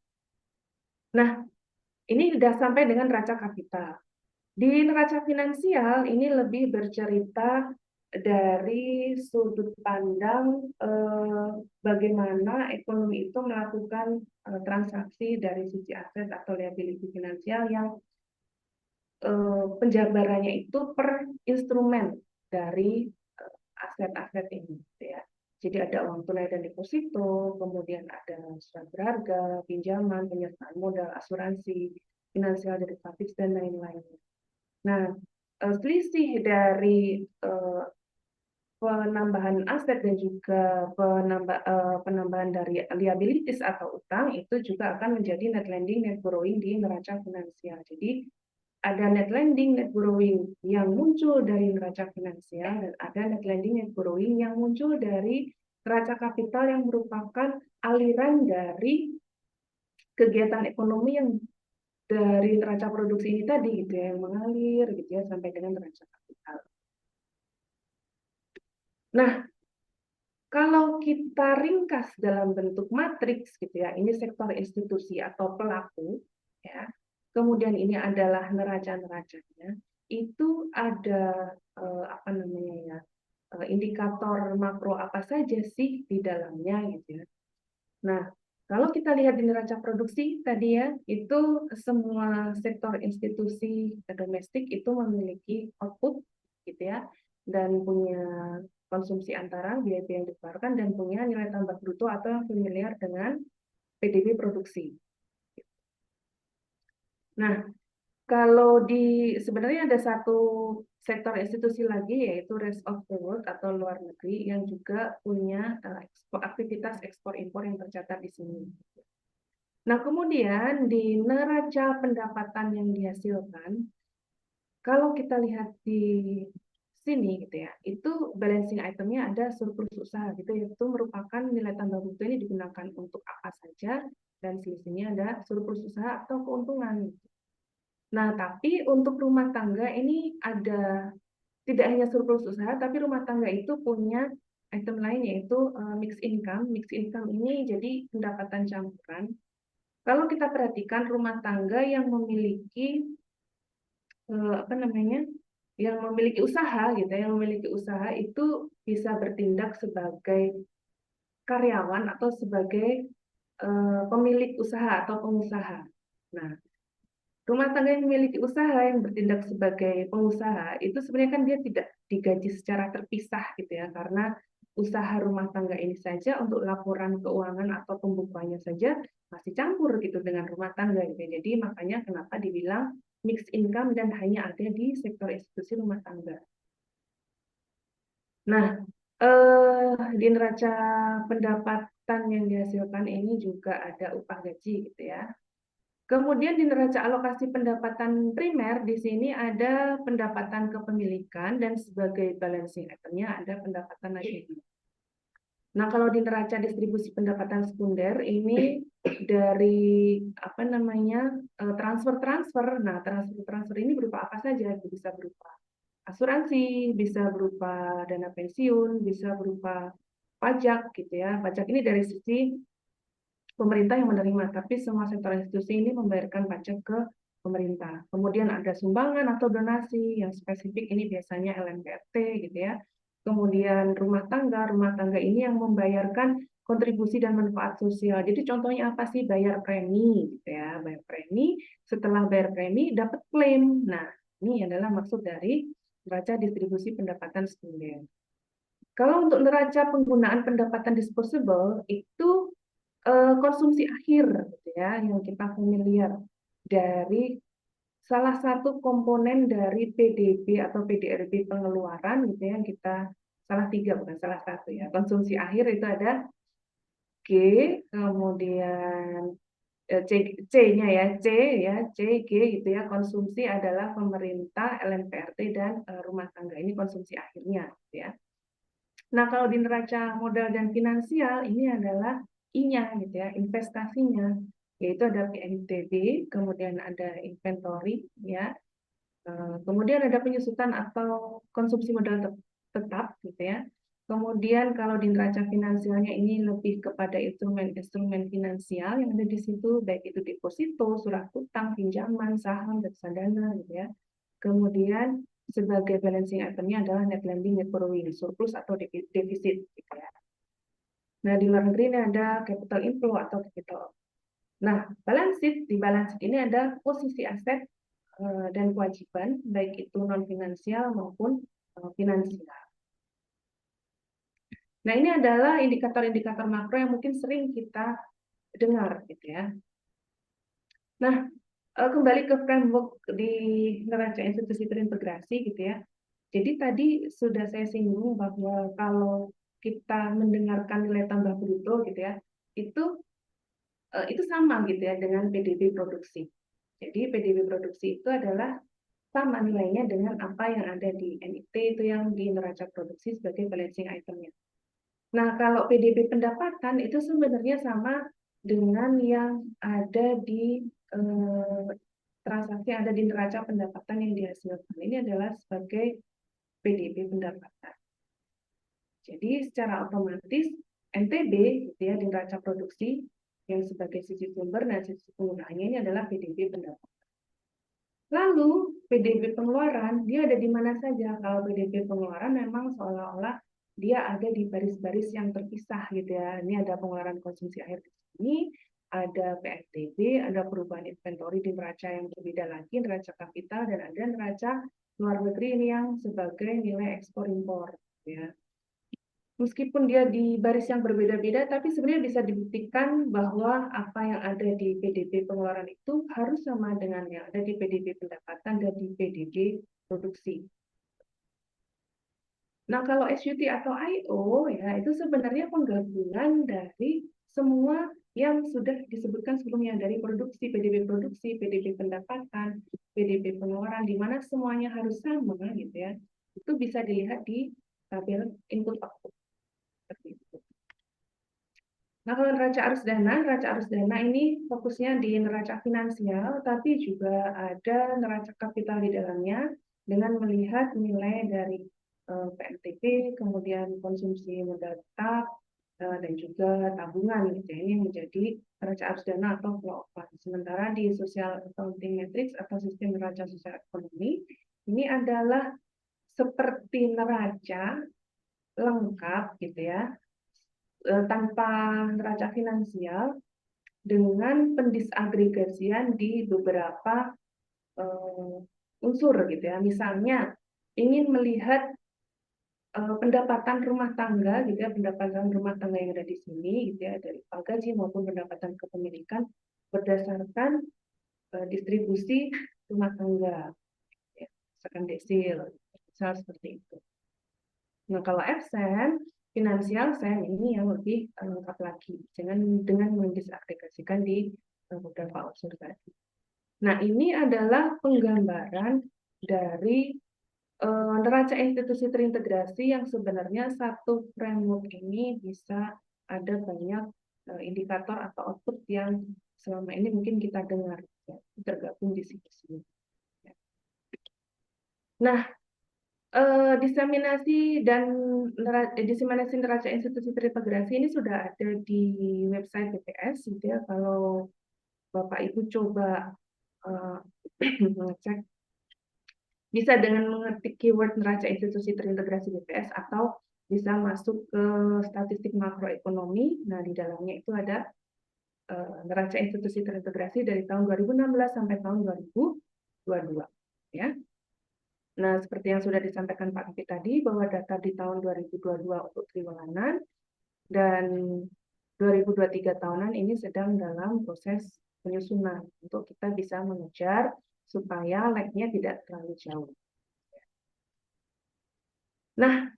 Nah, ini sudah sampai dengan neraca kapital. Di neraca finansial ini lebih bercerita dari sudut pandang bagaimana ekonomi itu melakukan transaksi dari sisi aset atau liability finansial yang penjabarannya itu per instrumen dari aset-aset ini, gitu ya. Jadi ada uang tunai dan deposito, kemudian ada surat berharga, pinjaman, penyertaan modal, asuransi, finansial derivatif dan lain-lain. Nah, selisih dari penambahan aset dan juga penambahan dari liabilities atau utang itu juga akan menjadi net lending, net borrowing di neraca finansial. Jadi ada net lending, net borrowing yang muncul dari neraca finansial dan ada net lending, net borrowing yang muncul dari neraca kapital yang merupakan aliran dari kegiatan ekonomi yang dari neraca produksi ini tadi gitu ya, yang mengalir gitu ya sampai dengan neraca kapital. Nah, kalau kita ringkas dalam bentuk matriks gitu ya, ini sektor institusi atau pelaku ya. Kemudian ini adalah neraca-neracanya. Itu ada indikator makro apa saja sih di dalamnya gitu ya. Nah, kalau kita lihat di neraca produksi tadi ya, itu semua sektor institusi domestik itu memiliki output gitu ya, dan punya konsumsi antara biaya yang dikeluarkan dan punya nilai tambah bruto atau yang familiar dengan PDB produksi. Nah, kalau sebenarnya ada satu sektor institusi lagi yaitu rest of the world atau luar negeri yang juga punya aktivitas ekspor impor yang tercatat di sini. Nah, kemudian di neraca pendapatan yang dihasilkan, kalau kita lihat di sini gitu ya, itu balancing itemnya ada surplus usaha gitu, yaitu merupakan nilai tambah bruto ini digunakan untuk apa saja dan selisihnya ada surplus usaha atau keuntungan. Nah, tapi untuk rumah tangga ini ada tidak hanya surplus usaha, tapi rumah tangga itu punya item lain yaitu mixed income. Mixed income ini jadi pendapatan campuran. Kalau kita perhatikan rumah tangga yang memiliki apa namanya, yang memiliki usaha gitu, yang memiliki usaha itu bisa bertindak sebagai karyawan atau sebagai pemilik usaha atau pengusaha. Nah, rumah tangga yang memiliki usaha yang bertindak sebagai pengusaha itu sebenarnya kan dia tidak digaji secara terpisah gitu ya, karena usaha rumah tangga ini saja untuk laporan keuangan atau pembukuannya saja masih campur gitu dengan rumah tangga gitu. Jadi makanya kenapa dibilang mixed income dan hanya ada di sektor institusi rumah tangga. Nah, di neraca pendapatan yang dihasilkan ini juga ada upah gaji gitu ya. Kemudian di neraca alokasi pendapatan primer, di sini ada pendapatan kepemilikan dan sebagai balancing itemnya ada pendapatan nasional. Nah, kalau di neraca distribusi pendapatan sekunder ini dari apa namanya transfer-transfer. Nah, transfer-transfer ini berupa apa saja? Bisa berupa asuransi, bisa berupa dana pensiun, bisa berupa pajak gitu ya. Pajak ini dari sisi pemerintah yang menerima, tapi semua sektor institusi ini membayarkan pajak ke pemerintah. Kemudian ada sumbangan atau donasi yang spesifik, ini biasanya LMPRT gitu ya. Kemudian rumah tangga ini yang membayarkan kontribusi dan manfaat sosial. Jadi contohnya apa sih? Bayar premi gitu ya, bayar premi, setelah bayar premi dapat klaim. Nah, ini adalah maksud dari neraca distribusi pendapatan sekunder. Kalau untuk neraca penggunaan pendapatan disposable itu konsumsi akhir gitu ya, yang kita familiar dari salah satu komponen dari PDB atau PDRB pengeluaran gitu ya, yang kita salah tiga bukan salah satu ya. Konsumsi akhir itu ada G, kemudian C-nya ya, C, G gitu ya. Konsumsi adalah pemerintah, LMPRT dan rumah tangga, ini konsumsi akhirnya gitu ya. Nah, kalau di neraca modal dan finansial ini adalah I-nya gitu ya, investasinya, yaitu ada PNBP, kemudian ada inventory ya. Kemudian ada penyusutan atau konsumsi modal tetap gitu ya. Kemudian kalau di neraca finansialnya ini lebih kepada instrumen-instrumen finansial yang ada di situ, baik itu deposito, surat utang, pinjaman, saham, reksadana gitu ya. Kemudian sebagai balancing itemnya adalah net lending, net borrowing, surplus atau defisit gitu ya. Nah, di luar negeri ini ada capital inflow atau capital. Nah, balance sheet, di balance sheet ini ada posisi aset dan kewajiban, baik itu non-finansial maupun finansial. Nah, ini adalah indikator-indikator makro yang mungkin sering kita dengar gitu ya. Nah, kembali ke framework di neraca institusi terintegrasi gitu ya. Jadi tadi sudah saya singgung bahwa kalau kita mendengarkan nilai tambah bruto gitu ya, itu sama gitu ya dengan PDB produksi. Jadi PDB produksi itu adalah sama nilainya dengan apa yang ada di NIT, itu yang di neraca produksi sebagai balancing itemnya. Nah, kalau PDB pendapatan itu sebenarnya sama dengan yang ada di transaksi yang ada di neraca pendapatan yang dihasilkan. Ini adalah sebagai PDB pendapatan. Jadi secara otomatis NTB gitu ya, di neraca produksi yang sebagai sisi sumber dan sisi penggunaannya ini adalah PDB pendapatan. Lalu PDB pengeluaran dia ada di mana saja? Kalau PDB pengeluaran memang seolah-olah dia ada di baris-baris yang terpisah gitu ya. Ini ada pengeluaran konsumsi air di sini, ada PNBP, ada perubahan inventory di neraca yang berbeda lagi, neraca kapital, dan ada neraca luar negeri ini yang sebagai nilai ekspor impor ya. Meskipun dia di baris yang berbeda-beda, tapi sebenarnya bisa dibuktikan bahwa apa yang ada di PDB pengeluaran itu harus sama dengan yang ada di PDB pendapatan dan di PDB produksi. Nah, kalau SUT atau IO, ya itu sebenarnya penggabungan dari semua yang sudah disebutkan sebelumnya, dari produksi, PDB pendapatan, PDB pengeluaran, di mana semuanya harus sama gitu ya. Itu bisa dilihat di tabel input output. Seperti itu. Nah, kalau neraca arus dana ini fokusnya di neraca finansial, tapi juga ada neraca kapital di dalamnya dengan melihat nilai dari PNTP, kemudian konsumsi modal tetap, dan juga tabungan. Gitu. Ini menjadi neraca arus dana atau flow of funds. Sementara di social accounting matrix atau sistem neraca sosial ekonomi, ini adalah seperti neraca lengkap gitu ya, tanpa neraca finansial dengan pendisagregasian di beberapa unsur gitu ya. Misalnya ingin melihat pendapatan rumah tangga gitu ya, pendapatan rumah tangga yang ada di sini gitu ya, dari upah gaji maupun pendapatan kepemilikan berdasarkan distribusi rumah tangga ya, misalkan desil misal seperti itu. Nah, kalau absen finansial saya ini yang lebih lengkap lagi dengan mendisagregasikan di beberapa unsur tadi. Nah, ini adalah penggambaran dari neraca institusi terintegrasi yang sebenarnya satu framework ini bisa ada banyak indikator atau output yang selama ini mungkin kita dengar ya, tergabung di sini. Nah, diseminasi neraca institusi terintegrasi ini sudah ada di website BPS gitu ya. Kalau Bapak Ibu coba mengecek, bisa dengan mengetik keyword neraca institusi terintegrasi BPS atau bisa masuk ke statistik makroekonomi. Nah, di dalamnya itu ada neraca institusi terintegrasi dari tahun 2016 sampai tahun 2022 ya. Nah, seperti yang sudah disampaikan Pak Kapi tadi, bahwa data di tahun 2022 untuk triwulan dan 2023 tahunan ini sedang dalam proses penyusunan untuk kita bisa mengejar supaya lag-nya tidak terlalu jauh. Nah,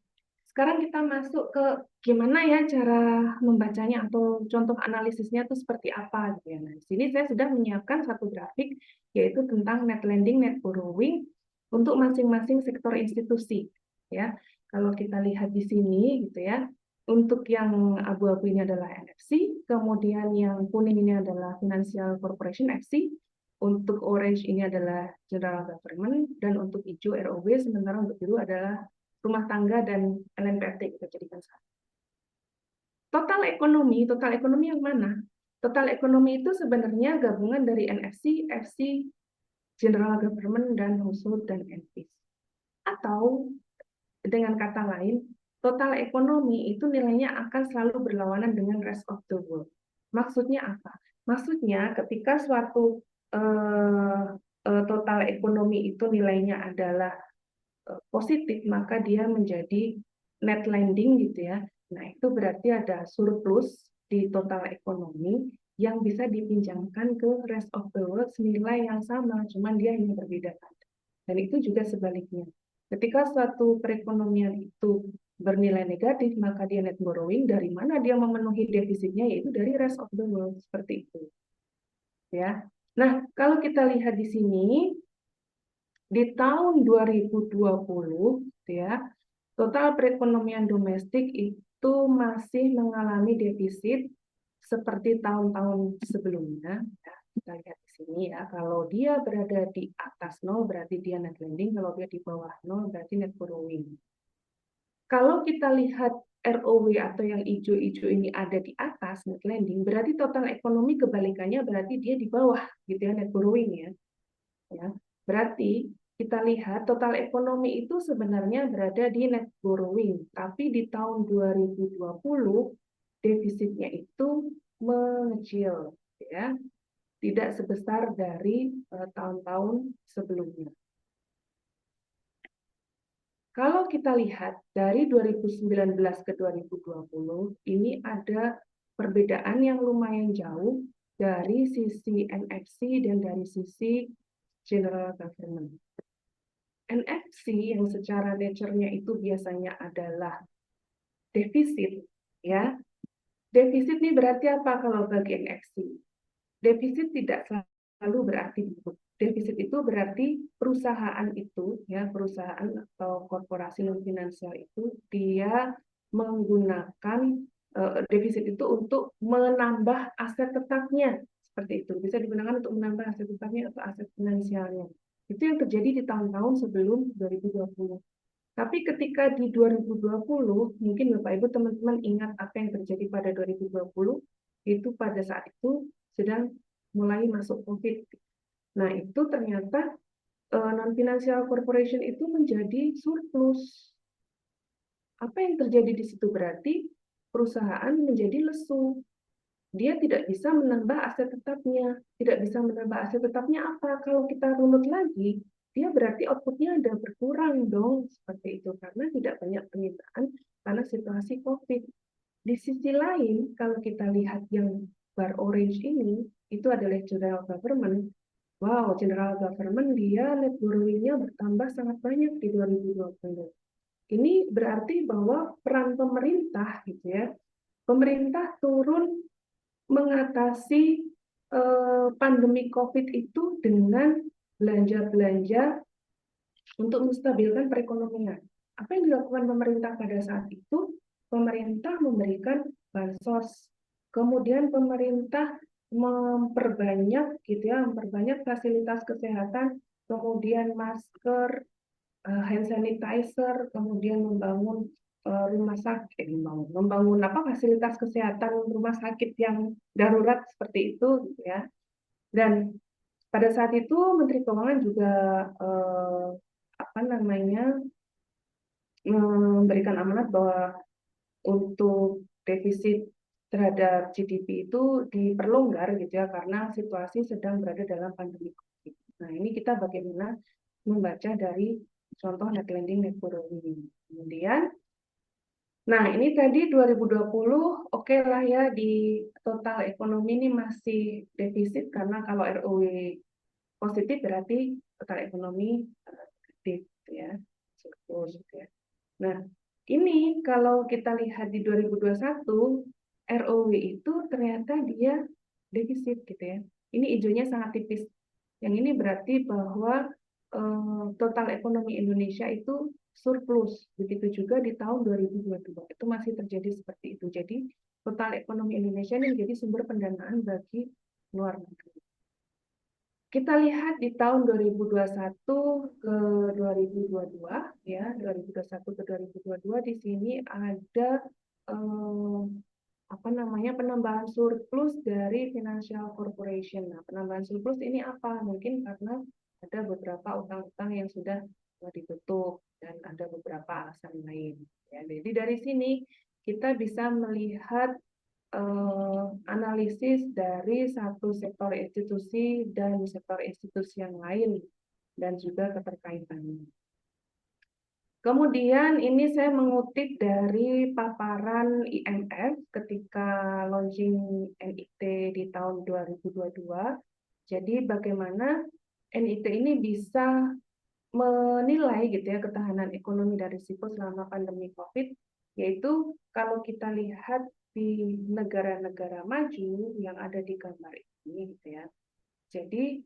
sekarang kita masuk ke gimana ya cara membacanya atau contoh analisisnya itu seperti apa gitu ya. Nah, di sini saya sudah menyiapkan satu grafik yaitu tentang net lending, net borrowing untuk masing-masing sektor institusi ya. Kalau kita lihat di sini gitu ya, untuk yang abu-abu ini adalah NFC, kemudian yang kuning ini adalah Financial Corporation FC, untuk orange ini adalah General Government, dan untuk hijau ROB, sementara untuk biru adalah rumah tangga dan LNPFT kita jadikan satu. Total ekonomi yang mana? Total ekonomi itu sebenarnya gabungan dari NFC, FC, General Government, dan Household dan NPs. Atau dengan kata lain, total ekonomi itu nilainya akan selalu berlawanan dengan rest of the world. Maksudnya apa? Maksudnya ketika suatu total ekonomi itu nilainya adalah positif, maka dia menjadi net lending gitu ya. Nah, itu berarti ada surplus di total ekonomi yang bisa dipinjamkan ke rest of the world senilai yang sama, cuman dia hanya berbeda tanda. Dan itu juga sebaliknya. Ketika suatu perekonomian itu bernilai negatif, maka dia net borrowing. Dari mana dia memenuhi defisitnya? Yaitu dari rest of the world, seperti itu. Ya. Nah, kalau kita lihat di sini, di tahun 2020 ya, total perekonomian domestik itu masih mengalami defisit seperti tahun-tahun sebelumnya. Ya, kita lihat di sini ya, kalau dia berada di atas 0 berarti dia net lending, kalau dia di bawah 0 berarti net borrowing. Kalau kita lihat ROW atau yang hijau-hijau ini ada di atas net lending, berarti total ekonomi kebalikannya berarti dia di bawah gitu ya, net borrowing ya. Ya, berarti kita lihat total ekonomi itu sebenarnya berada di net borrowing, tapi di tahun 2020 defisitnya itu mengecil, ya, tidak sebesar dari tahun-tahun sebelumnya. Kalau kita lihat dari 2019 ke 2020, ini ada perbedaan yang lumayan jauh dari sisi NFC dan dari sisi General Government. NFC yang secara nature-nya itu biasanya adalah defisit, ya. Defisit ini berarti apa kalau bagi NFC? Defisit tidak selalu berarti buruk. Defisit itu berarti perusahaan itu, ya, perusahaan atau korporasi non finansial itu dia menggunakan defisit itu untuk menambah aset tetapnya, seperti itu. Bisa digunakan untuk menambah aset tetapnya atau aset finansialnya. Itu yang terjadi di tahun-tahun sebelum 2020. Tapi ketika di 2020, mungkin Bapak Ibu teman-teman ingat apa yang terjadi pada 2020, itu pada saat itu sedang mulai masuk COVID. Nah, itu ternyata non-financial corporation itu menjadi surplus. Apa yang terjadi di situ berarti perusahaan menjadi lesu. Dia tidak bisa menambah aset tetapnya. Tidak bisa menambah aset tetapnya apa? Kalau kita runut lagi, dia berarti outputnya ada berkurang dong. Seperti itu. Karena tidak banyak permintaan karena situasi COVID. Di sisi lain, kalau kita lihat yang bar orange ini, itu adalah general government. Wow, general government dia net borrowing-nya bertambah sangat banyak di 2020. Ini berarti bahwa peran pemerintah gitu ya, pemerintah turun mengatasi pandemi COVID itu dengan belanja-belanja untuk menstabilkan perekonomian. Apa yang dilakukan pemerintah pada saat itu? Pemerintah memberikan bansos, kemudian pemerintah memperbanyak gitu ya, memperbanyak fasilitas kesehatan, kemudian masker, hand sanitizer, kemudian membangun rumah sakit, membangun apa fasilitas kesehatan rumah sakit yang darurat seperti itu, gitu ya. Dan pada saat itu Menteri Keuangan juga apa namanya memberikan amanat bahwa untuk defisit terhadap GDP itu diperlonggar gitu ya karena situasi sedang berada dalam pandemi COVID. Nah, ini kita bagaimana membaca dari contoh net lending, net borrowing. Kemudian, nah ini tadi 2020 oke lah ya di total ekonomi ini masih defisit karena kalau ROW positif berarti total ekonomi negatif ya, surplus ya. Nah, ini kalau kita lihat di 2021 ROW itu ternyata dia defisit gitu ya. Ini hijaunya sangat tipis. Yang ini berarti bahwa total ekonomi Indonesia itu surplus. Begitu juga di tahun 2022. Itu masih terjadi seperti itu. Jadi total ekonomi Indonesia ini menjadi sumber pendanaan bagi luar negeri. Kita lihat di tahun 2021 ke 2022 ya, 2021 ke 2022 di sini ada apa namanya penambahan surplus dari financial corporation. Nah, penambahan surplus ini apa? Mungkin karena ada beberapa utang-utang yang sudah ditutup dan ada beberapa alasan lain. Ya, jadi dari sini kita bisa melihat analisis dari satu sektor institusi dan sektor institusi yang lain dan juga keterkaitannya. Kemudian ini saya mengutip dari paparan IMF ketika launching NIT di tahun 2022. Jadi bagaimana NIT ini bisa menilai gitu ya ketahanan ekonomi dan risiko selama pandemi COVID, yaitu kalau kita lihat di negara-negara maju yang ada di gambar ini gitu ya. Jadi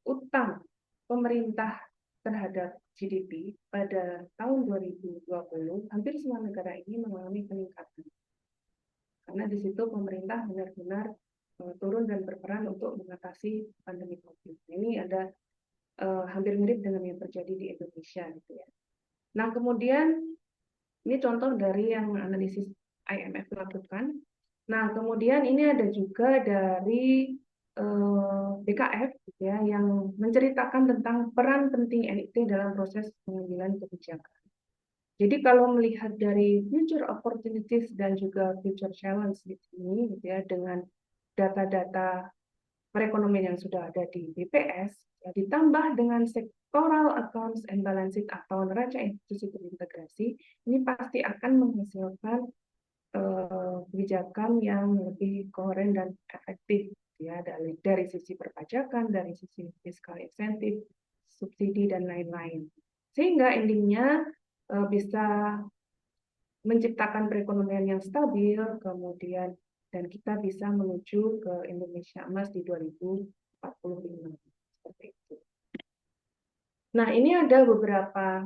utang pemerintah terhadap GDP pada tahun 2020 hampir semua negara ini mengalami peningkatan. Karena di situ pemerintah benar-benar turun dan berperan untuk mengatasi pandemi COVID. Ini ada hampir mirip dengan yang terjadi di Indonesia gitu ya. Nah, kemudian ini contoh dari yang analisis IMF lakukan. Nah, kemudian ini ada juga dari BKF gitu ya, yang menceritakan tentang peran penting NIT dalam proses pengambilan kebijakan. Jadi kalau melihat dari future opportunities dan juga future challenge di sini gitu ya, dengan data-data perekonomian yang sudah ada di BPS, ya, ditambah dengan sectoral accounts and balance sheet atau neraca institusi terintegrasi, ini pasti akan menghasilkan kebijakan yang lebih koheren dan efektif ya dari sisi perpajakan, dari sisi fiskal insentif, subsidi dan lain-lain. Sehingga endingnya bisa menciptakan perekonomian yang stabil, kemudian dan kita bisa menuju ke Indonesia Emas di 2045 seperti itu. Nah, ini ada beberapa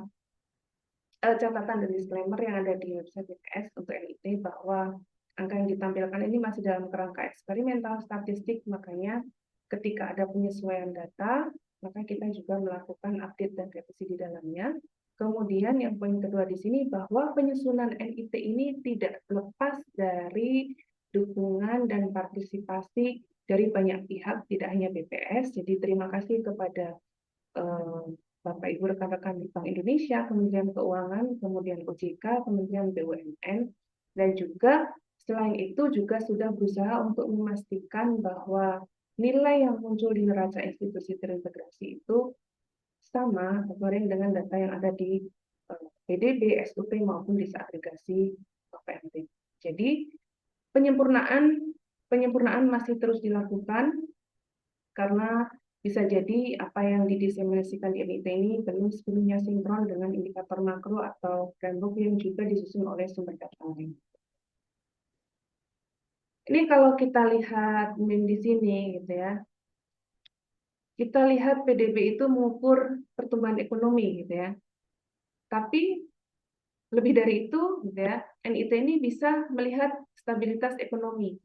catatan dan disclaimer yang ada di website BPS untuk NIT bahwa angka yang ditampilkan ini masih dalam kerangka eksperimental statistik, makanya ketika ada penyesuaian data, maka kita juga melakukan update dan revisi di dalamnya. Kemudian yang poin kedua di sini bahwa penyusunan NIT ini tidak lepas dari dukungan dan partisipasi dari banyak pihak, tidak hanya BPS. Jadi terima kasih kepada Bapak Ibu rekan-rekan di Bank Indonesia, Kementerian Keuangan, kemudian OJK, Kementerian BUMN, dan juga selain itu juga sudah berusaha untuk memastikan bahwa nilai yang muncul di neraca institusi terintegrasi itu sama kemarin dengan data yang ada di PDB, SUP maupun disaggregasi PMT. Jadi penyempurnaan masih terus dilakukan karena bisa jadi apa yang didiseminasikan di NIT ini belum sepenuhnya sinkron dengan indikator makro atau framework yang juga disusun oleh sumber data lain. Ini kalau kita lihat meme di sini gitu ya. Kita lihat PDB itu mengukur pertumbuhan ekonomi gitu ya. Tapi lebih dari itu gitu ya, NIT ini bisa melihat stabilitas ekonomi.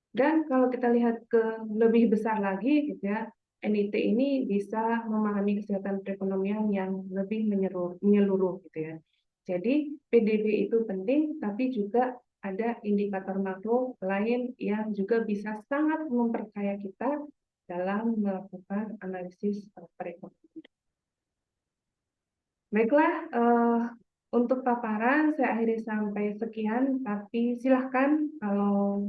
Dan kalau kita lihat ke lebih besar lagi gitu ya, NIT ini bisa memahami kesehatan perekonomian yang lebih menyeluruh gitu ya. Jadi PDB itu penting, tapi juga ada indikator makro lain yang juga bisa sangat memperkaya kita dalam melakukan analisis perekonomian. Baiklah, untuk paparan saya akhiri sampai sekian, tapi silahkan kalau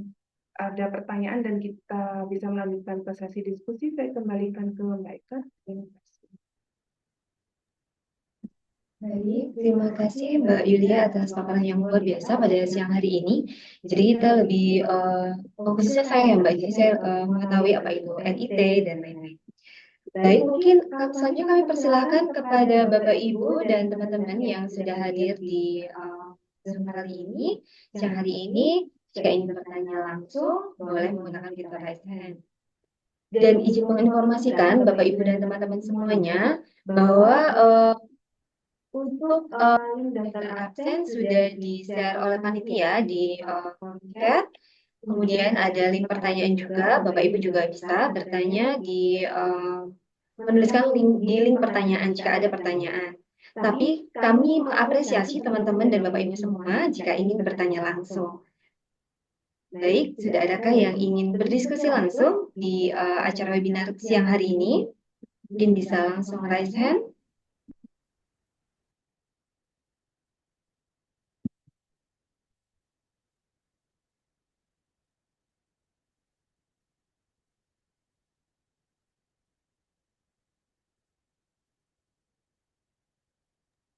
ada pertanyaan dan kita bisa melanjutkan ke sesi diskusi, saya kembalikan ke Mbak Eka. Terima kasih. Baik, terima kasih Mbak Yulia atas paparan yang luar biasa pada siang hari ini. Jadi kita lebih fokusnya saya Mbak, jadi saya mengetahui apa itu NIT dan lain-lain. Baik, mungkin selanjutnya kami persilahkan kepada Bapak Ibu dan teman-teman yang sudah hadir di Zoom kali ini. Siang hari ini, jika ingin bertanya langsung, boleh menggunakan fitur raise hand. Dan izin menginformasikan Bapak Ibu dan teman-teman semuanya bahwa untuk link daftar absen sudah di-share oleh panitia di chat. Kemudian ada link pertanyaan juga, Bapak Ibu juga bisa bertanya di menuliskan di link pertanyaan jika ada pertanyaan. Tapi kami mengapresiasi teman-teman dan Bapak Ibu semua jika ingin bertanya langsung. Baik, sudah adakah yang ingin berdiskusi langsung di acara webinar siang hari ini? Mungkin bisa langsung raise hand.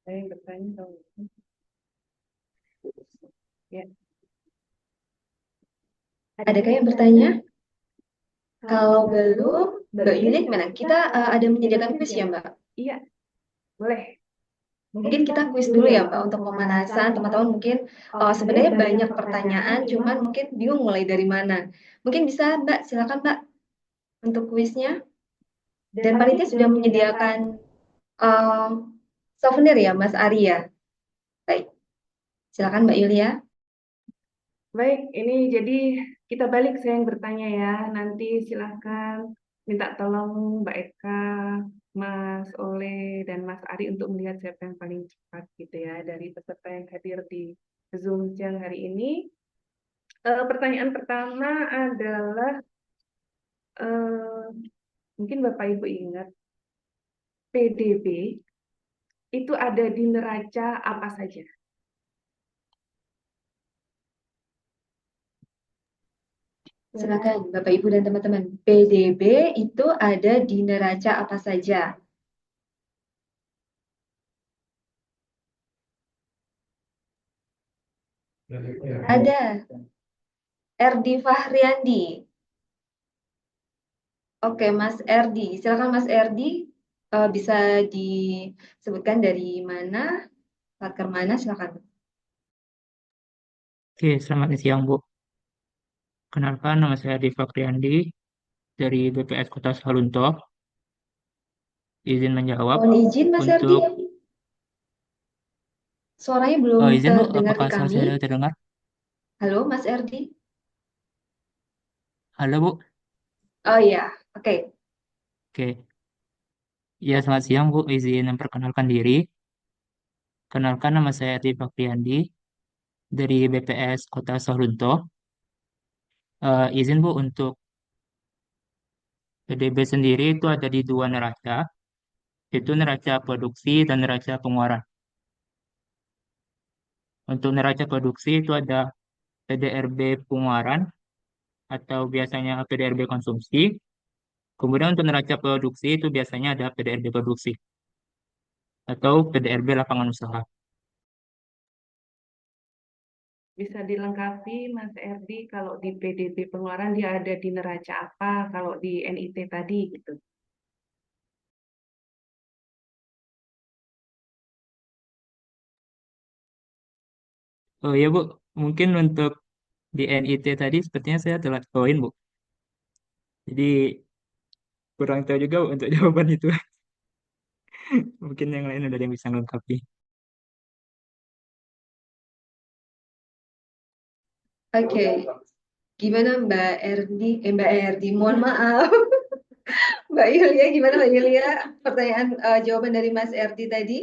Saya yang bertanya dong. Ya. Adakah yang bertanya? Kalau belum, Mbak Yulia gimana? Kita ada menyediakan kuis ya Mbak? Iya, boleh. Mungkin kita kuis dulu ya Mbak untuk pemanasan. Teman-teman mungkin sebenarnya banyak pertanyaan, cuman mungkin bingung mulai dari mana. Mungkin bisa Mbak, silakan Mbak untuk kuisnya. Dan panitia sudah menyediakan souvenir ya Mas Arya. Baik, silakan Mbak Yulia. Baik, ini jadi kita balik saya yang bertanya ya. Nanti silahkan minta tolong Mbak Eka, Mas Ole, dan Mas Ari untuk melihat siapa yang paling cepat gitu ya dari peserta yang hadir di Zoom siang hari ini. Pertanyaan pertama adalah, mungkin Bapak Ibu ingat, PDB itu ada di neraca apa saja? Silakan Bapak Ibu dan teman-teman. PDB itu ada di neraca apa saja? Ada. Erdi Fahriandi. Oke, Mas Erdi. Silakan Mas Erdi. Bisa disebutkan dari mana? Satker mana? Silakan. Oke, selamat siang Bu. Kenalkan, nama saya Adi Fakriandi dari BPS Kota Salunto. Izin menjawab Mohon izin Mas Erdi. untuk Suaranya belum Izin Bu, terdengar di apakah suara kami. saya terdengar? Halo, Mas Erdi. Halo Bu, Oh iya, oke. oke. Ya, selamat siang Bu, izin memperkenalkan diri. Kenalkan nama saya Ati Fakriandi dari BPS Kota Sorunto. Izin Bu, untuk PDB sendiri itu ada di dua neraca, yaitu neraca produksi dan neraca pengeluaran. Untuk neraca produksi itu ada PDRB pengeluaran atau biasanya PDRB konsumsi. Kemudian untuk neraca produksi itu biasanya ada PDRB produksi atau PDRB lapangan usaha. Bisa dilengkapi Mas Erdi kalau di PDB pengeluaran dia ada di neraca apa, kalau di NIT tadi gitu. Oh iya Bu, mungkin untuk di NIT tadi sepertinya saya telat poin Bu. Jadi kurang tahu juga Bu untuk jawaban itu. Mungkin yang lain ada yang bisa melengkapi. Oke. Gimana Mbak Erdi? Mbak Erdi, mohon maaf. Mbak Yulia, gimana Mbak Yulia? Pertanyaan, jawaban dari Mas Erdi tadi?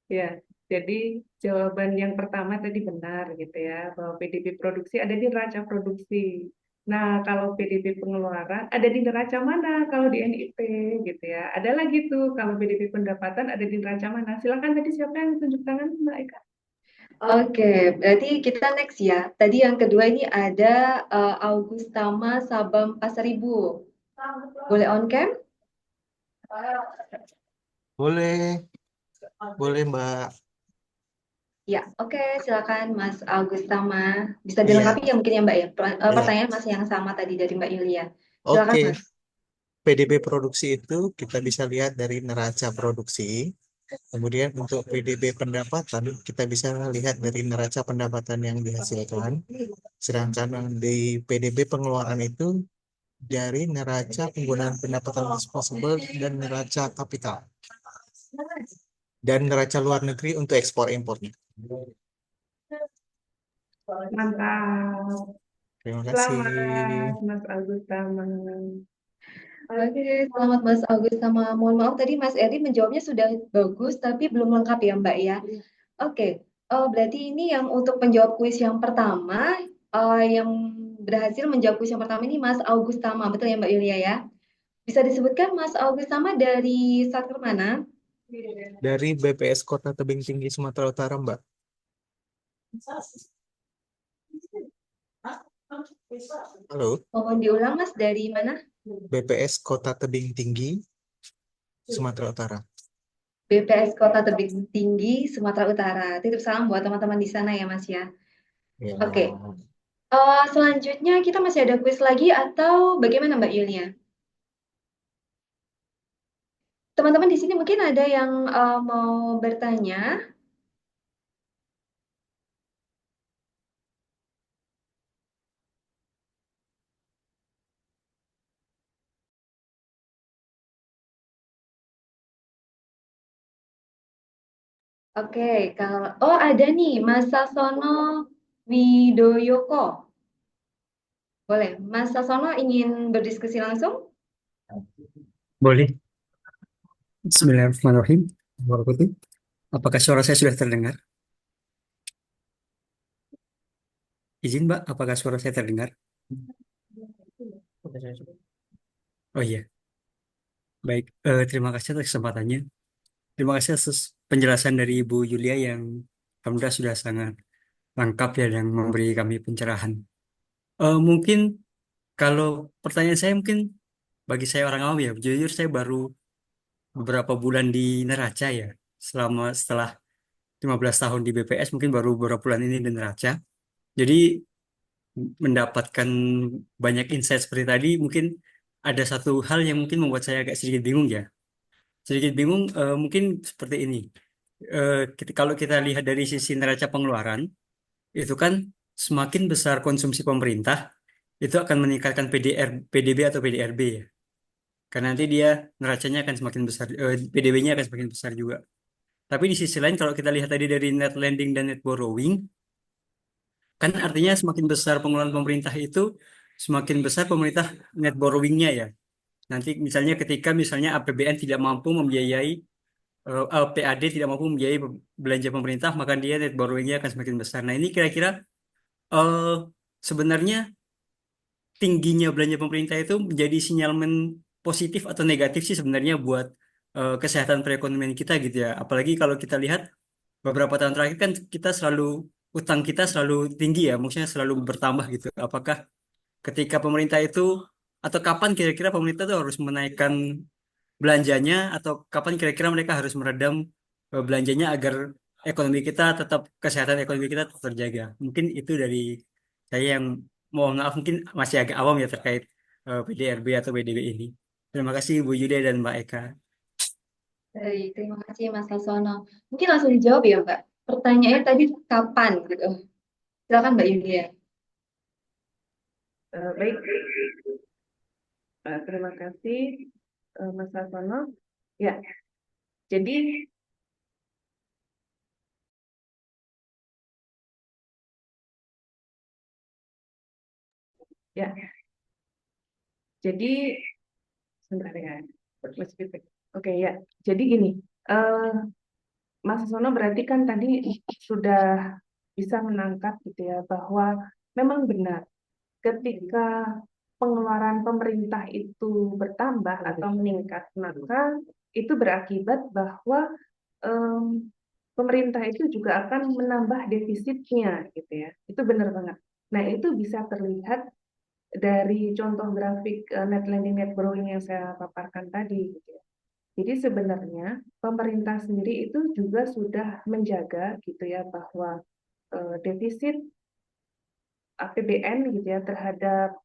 Ya, jadi jawaban yang pertama tadi benar gitu ya, bahwa PDB produksi ada di neraca produksi. Nah, kalau PDB pengeluaran ada di neraca mana kalau di NIP gitu ya. Ada lagi tuh kalau PDB pendapatan ada di neraca mana. Silakan tadi siapa yang tunjuk tangan Mbak Eka? Oke, berarti kita next ya. Tadi yang kedua ini ada Augustama Sabam Pasaribu. Boleh on cam? Boleh, boleh Mbak. Ya, oke, silakan Mas Augustama. Bisa Iya, dilengkapi ya mungkin ya Mbak ya. iya. Pertanyaan masih yang sama tadi dari Mbak Yulia. Silakan Oke, Mas. PDB produksi itu kita bisa lihat dari neraca produksi. Kemudian untuk PDB pendapatan kita bisa lihat dari neraca pendapatan yang dihasilkan. Sedangkan yang di PDB pengeluaran itu dari neraca penggunaan pendapatan disposable dan neraca kapital. Dan neraca luar negeri untuk ekspor impornya. Mantap. Terima kasih. Selamat Mas Agustama. Oke, selamat Mas Agus sama mohon maaf tadi Mas Eri menjawabnya sudah bagus tapi belum lengkap ya Mbak ya. Oke, berarti ini yang untuk penjawab kuis yang pertama yang berhasil menjawab kuis yang pertama ini Mas Augustama, betul ya Mbak Yulia ya? Bisa disebutkan Mas Augustama dari satker mana? Dari BPS Kota Tebing Tinggi Sumatera Utara, Mbak. Halo, Mohon diulang Mas dari mana? BPS Kota Tebing Tinggi Sumatera Utara. BPS Kota Tebing Tinggi Sumatera Utara. Titip salam buat teman-teman di sana ya Mas ya. Ya. Oke. Selanjutnya kita masih ada kuis lagi atau bagaimana Mbak Yulia? Teman-teman di sini mungkin ada yang mau bertanya. Oke, kalau ada nih Mas Sasono Widoyoko. Boleh, Mas Sasono ingin berdiskusi langsung? Boleh. Bismillahirrahmanirrahim. Wabarakatuh. Apakah suara saya sudah terdengar? Izin, Mbak, apakah suara saya terdengar? Oh iya, baik. Terima kasih atas kesempatannya. Terima kasih atas penjelasan dari Ibu Yulia yang alhamdulillah sudah sangat lengkap ya dan memberi kami pencerahan. Mungkin kalau pertanyaan saya mungkin bagi saya orang awam ya, jujur saya baru beberapa bulan di neraca ya. Setelah 15 tahun di BPS mungkin baru beberapa bulan ini di neraca. Jadi mendapatkan banyak insight seperti tadi, mungkin ada satu hal yang mungkin membuat saya agak sedikit bingung ya. Sedikit bingung mungkin seperti ini. Kalau kita lihat dari sisi neraca pengeluaran, itu kan semakin besar konsumsi pemerintah, itu akan meningkatkan PDB atau PDRB ya. Karena nanti dia neracanya akan semakin besar, PDB-nya akan semakin besar juga. Tapi di sisi lain kalau kita lihat tadi dari net lending dan net borrowing, kan artinya semakin besar pengeluaran pemerintah itu, semakin besar pemerintah net borrowingnya ya. Nanti misalnya ketika misalnya APBN tidak mampu membiayai, PAD tidak mampu membiayai belanja pemerintah, maka dia net borrowingnya akan semakin besar. Nah ini kira-kira sebenarnya tingginya belanja pemerintah itu menjadi sinyalemen positif atau negatif sih sebenarnya buat kesehatan perekonomian kita gitu ya. Apalagi kalau kita lihat beberapa tahun terakhir kan utang kita selalu tinggi ya, maksudnya selalu bertambah gitu. Apakah ketika pemerintah itu atau kapan kira-kira pemerintah itu harus menaikkan belanjanya atau kapan kira-kira mereka harus meredam belanjanya agar kesehatan ekonomi kita tetap terjaga. Mungkin itu dari saya yang mohon maaf mungkin masih agak awam ya terkait PDRB atau PDB ini. Terima kasih Bu Yuda dan Mbak Eka. Baik, terima kasih Mas Sasono. Mungkin langsung dijawab ya Mbak. Pertanyaannya tadi kapan gitu. Silakan Mbak Yulia. Baik, terima kasih Mas Sasono. Ya, jadi ya, jadi sebentar ya. Oke ya, jadi gini, Mas Sasono berarti kan tadi sudah bisa menangkap gitu ya bahwa memang benar ketika pengeluaran pemerintah itu bertambah atau meningkat, maka itu berakibat bahwa pemerintah itu juga akan menambah defisitnya gitu ya. Itu benar banget. Nah, itu bisa terlihat dari contoh grafik net lending net borrowing yang saya paparkan tadi gitu ya. Jadi sebenarnya pemerintah sendiri itu juga sudah menjaga gitu ya bahwa defisit APBN gitu ya terhadap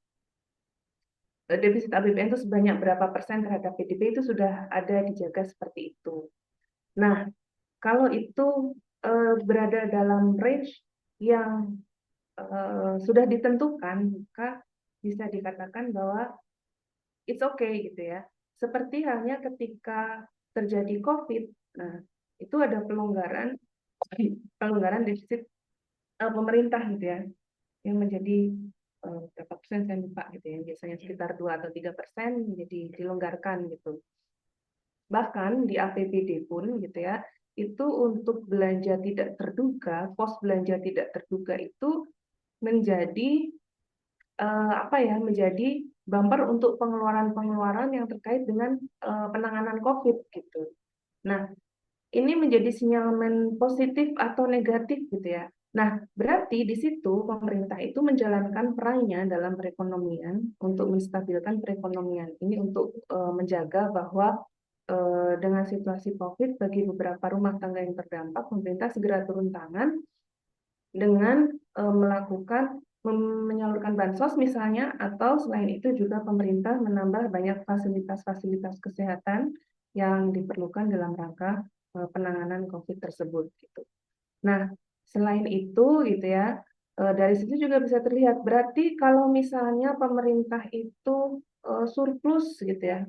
defisit APBN itu sebanyak berapa persen terhadap PDB itu sudah ada dijaga seperti itu. Nah, kalau itu berada dalam range yang sudah ditentukan, maka bisa dikatakan bahwa it's okay gitu ya. Seperti halnya ketika terjadi COVID, nah itu ada pelonggaran defisit pemerintah gitu ya, yang menjadi berapa persen saya lupa gitu ya, biasanya sekitar 2 atau 3% menjadi dilonggarkan gitu. Bahkan di APBD pun gitu ya, itu untuk belanja tidak terduga, pos belanja tidak terduga itu menjadi menjadi bumper untuk pengeluaran-pengeluaran yang terkait dengan penanganan COVID gitu. Nah, ini menjadi sinyalemen positif atau negatif gitu ya. Nah, berarti di situ pemerintah itu menjalankan perannya dalam perekonomian untuk menstabilkan perekonomian. Ini untuk menjaga bahwa dengan situasi COVID bagi beberapa rumah tangga yang terdampak, pemerintah segera turun tangan dengan menyalurkan bansos misalnya, atau selain itu juga pemerintah menambah banyak fasilitas-fasilitas kesehatan yang diperlukan dalam rangka penanganan COVID tersebut gitu. Nah, selain itu gitu ya, dari situ juga bisa terlihat berarti kalau misalnya pemerintah itu surplus gitu ya,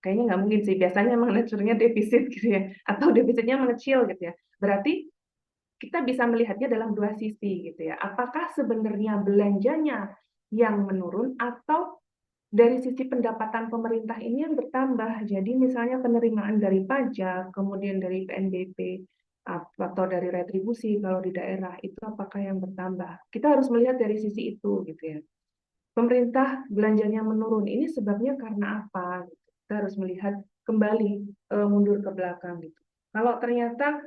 kayaknya nggak mungkin sih, biasanya memang naturnya defisit gitu ya, atau defisitnya mengecil gitu ya. Berarti kita bisa melihatnya dalam dua sisi gitu ya. Apakah sebenarnya belanjanya yang menurun atau dari sisi pendapatan pemerintah ini yang bertambah. Jadi misalnya penerimaan dari pajak, kemudian dari PNBP atau dari retribusi kalau di daerah itu apakah yang bertambah. Kita harus melihat dari sisi itu gitu ya. Pemerintah belanjanya menurun, ini sebabnya karena apa? Kita harus melihat kembali mundur ke belakang gitu. Kalau ternyata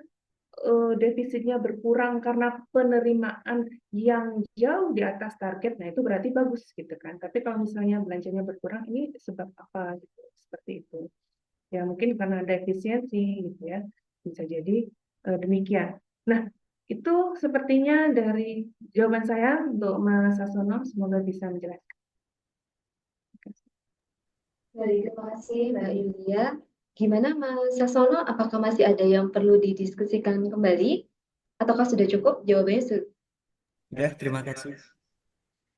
defisitnya berkurang karena penerimaan yang jauh di atas target, nah itu berarti bagus gitu kan. Tapi kalau misalnya belanjanya berkurang, ini sebab apa gitu, seperti itu. Ya mungkin karena ada efisiensi gitu ya, bisa jadi demikian. Nah, itu sepertinya dari jawaban saya untuk Mas Sasono, semoga bisa menjelaskan. Baik, terima kasih Mbak Yulia. Gimana Mas Sasono, apakah masih ada yang perlu didiskusikan kembali? Ataukah sudah cukup? Jawabannya Ya, terima kasih.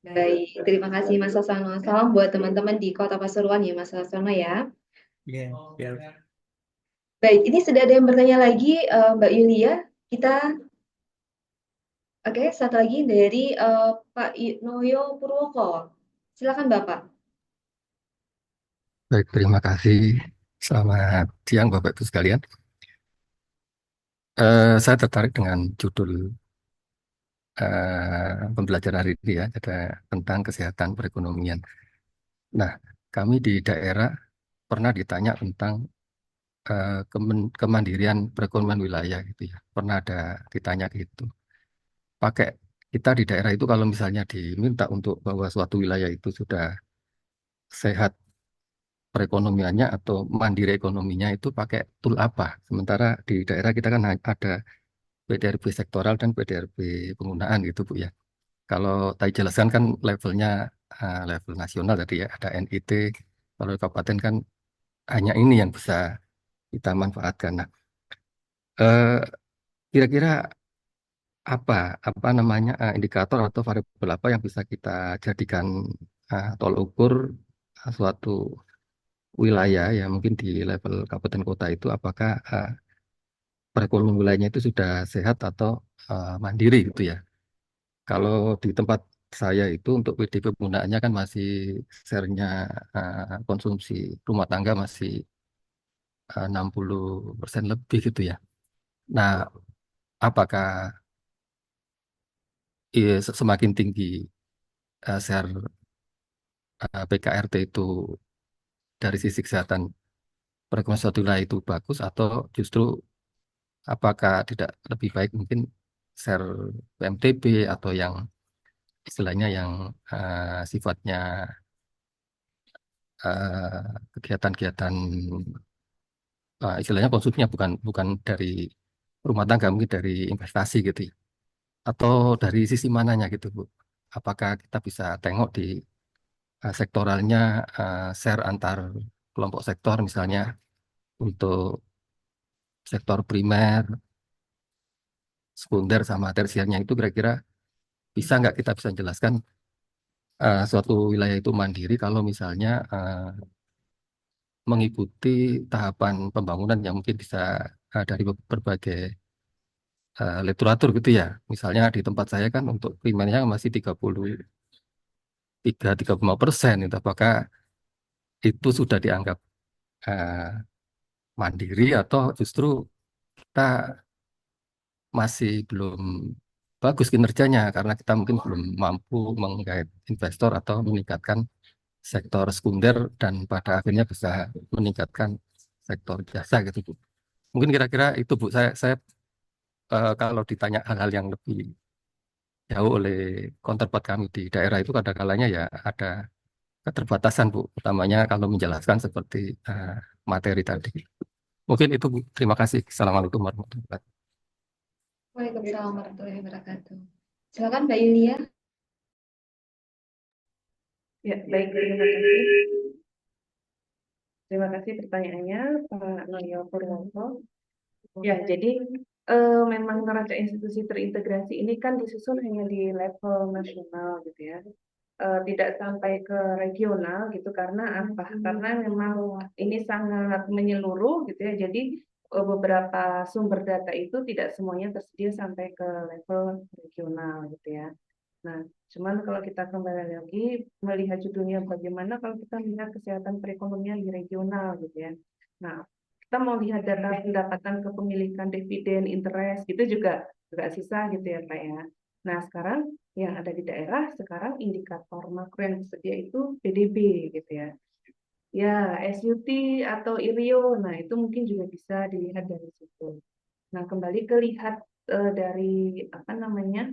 baik, terima kasih Mas Sasono. Salam buat teman-teman di Kota Pasuruan ya Mas Sasono ya. Ya, ya. Baik, ini sudah ada yang bertanya lagi, Mbak Yulia. Kita, oke, satu lagi dari Pak Noyo Purwoko. Silakan Bapak. Baik, terima kasih. Selamat siang Bapak Ibu sekalian. Saya tertarik dengan judul pembelajaran hari ini ya, ada tentang kesehatan perekonomian. Nah, kami di daerah pernah ditanya tentang kemandirian perekonomian wilayah gitu ya. Pernah ada ditanya gitu. Pakai kita di daerah itu kalau misalnya diminta untuk bahwa suatu wilayah itu sudah sehat perekonomiannya atau mandiri ekonominya itu pakai tool apa? Sementara di daerah kita kan ada PDRB sektoral dan PDRB penggunaan gitu Bu ya. Kalau tadi jelaskan kan levelnya level nasional tadi ya, ada NIT. Kalau di kabupaten kan hanya ini yang bisa kita manfaatkan. Nah, eh, kira-kira apa namanya indikator atau variabel apa yang bisa kita jadikan tolak ukur suatu wilayah ya mungkin di level kabupaten kota itu apakah perekonomian wilayahnya itu sudah sehat atau mandiri gitu ya. Kalau di tempat saya itu untuk PDB penggunaannya kan masih share-nya konsumsi rumah tangga masih 60% lebih gitu ya. Nah, apakah semakin tinggi share PKRT itu dari sisi kesehatan perekonomian suatu wilayah itu bagus atau justru apakah tidak lebih baik mungkin share PMTB atau yang istilahnya yang sifatnya kegiatan-kegiatan istilahnya konsumsinya bukan bukan dari rumah tangga mungkin dari investasi gitu ya. Atau dari sisi mananya gitu Bu. Apakah kita bisa tengok di sektoralnya share antar kelompok sektor misalnya untuk sektor primer, sekunder sama tersiernya itu kira-kira bisa nggak kita bisa jelaskan suatu wilayah itu mandiri kalau misalnya mengikuti tahapan pembangunan yang mungkin bisa dari berbagai literatur gitu ya. Misalnya di tempat saya kan untuk primernya masih 33-35%. Itu apakah itu sudah dianggap eh, mandiri atau justru kita masih belum bagus kinerjanya karena kita mungkin belum mampu menggait investor atau meningkatkan sektor sekunder dan pada akhirnya bisa meningkatkan sektor jasa gitu Bu. Mungkin kira-kira itu Bu. Saya kalau ditanya hal-hal yang lebih jauh oleh counterpart kami di daerah itu kadang-kalanya ya ada keterbatasan Bu, utamanya kalau menjelaskan seperti materi tadi. Mungkin itu Bu. Terima kasih. Assalamualaikum warahmatullahi wabarakatuh. Waalaikumsalam warahmatullahi wabarakatuh. Silakan Mbak Yulia. Ya, baik, terima kasih. Terima kasih pertanyaannya, Pak Noyo Purwoko. Ya, jadi memang neraca institusi terintegrasi ini kan disusun hanya di level nasional gitu ya. Tidak sampai ke regional gitu karena apa? Karena memang ini sangat menyeluruh gitu ya. Jadi beberapa sumber data itu tidak semuanya tersedia sampai ke level regional gitu ya. Nah, cuman kalau kita kembali lagi melihat judulnya bagaimana kalau kita melihat kesehatan perekonomian di regional gitu ya. Nah, kita mau lihat data pendapatan kepemilikan dividen, interest gitu juga agak susah gitu ya Pak ya. Nah, sekarang yang ada di daerah sekarang indikator makro yang tersedia itu PDB gitu ya. Ya, SUT atau IRIO, nah itu mungkin juga bisa dilihat dari situ. Nah, kembali ke lihat dari apa namanya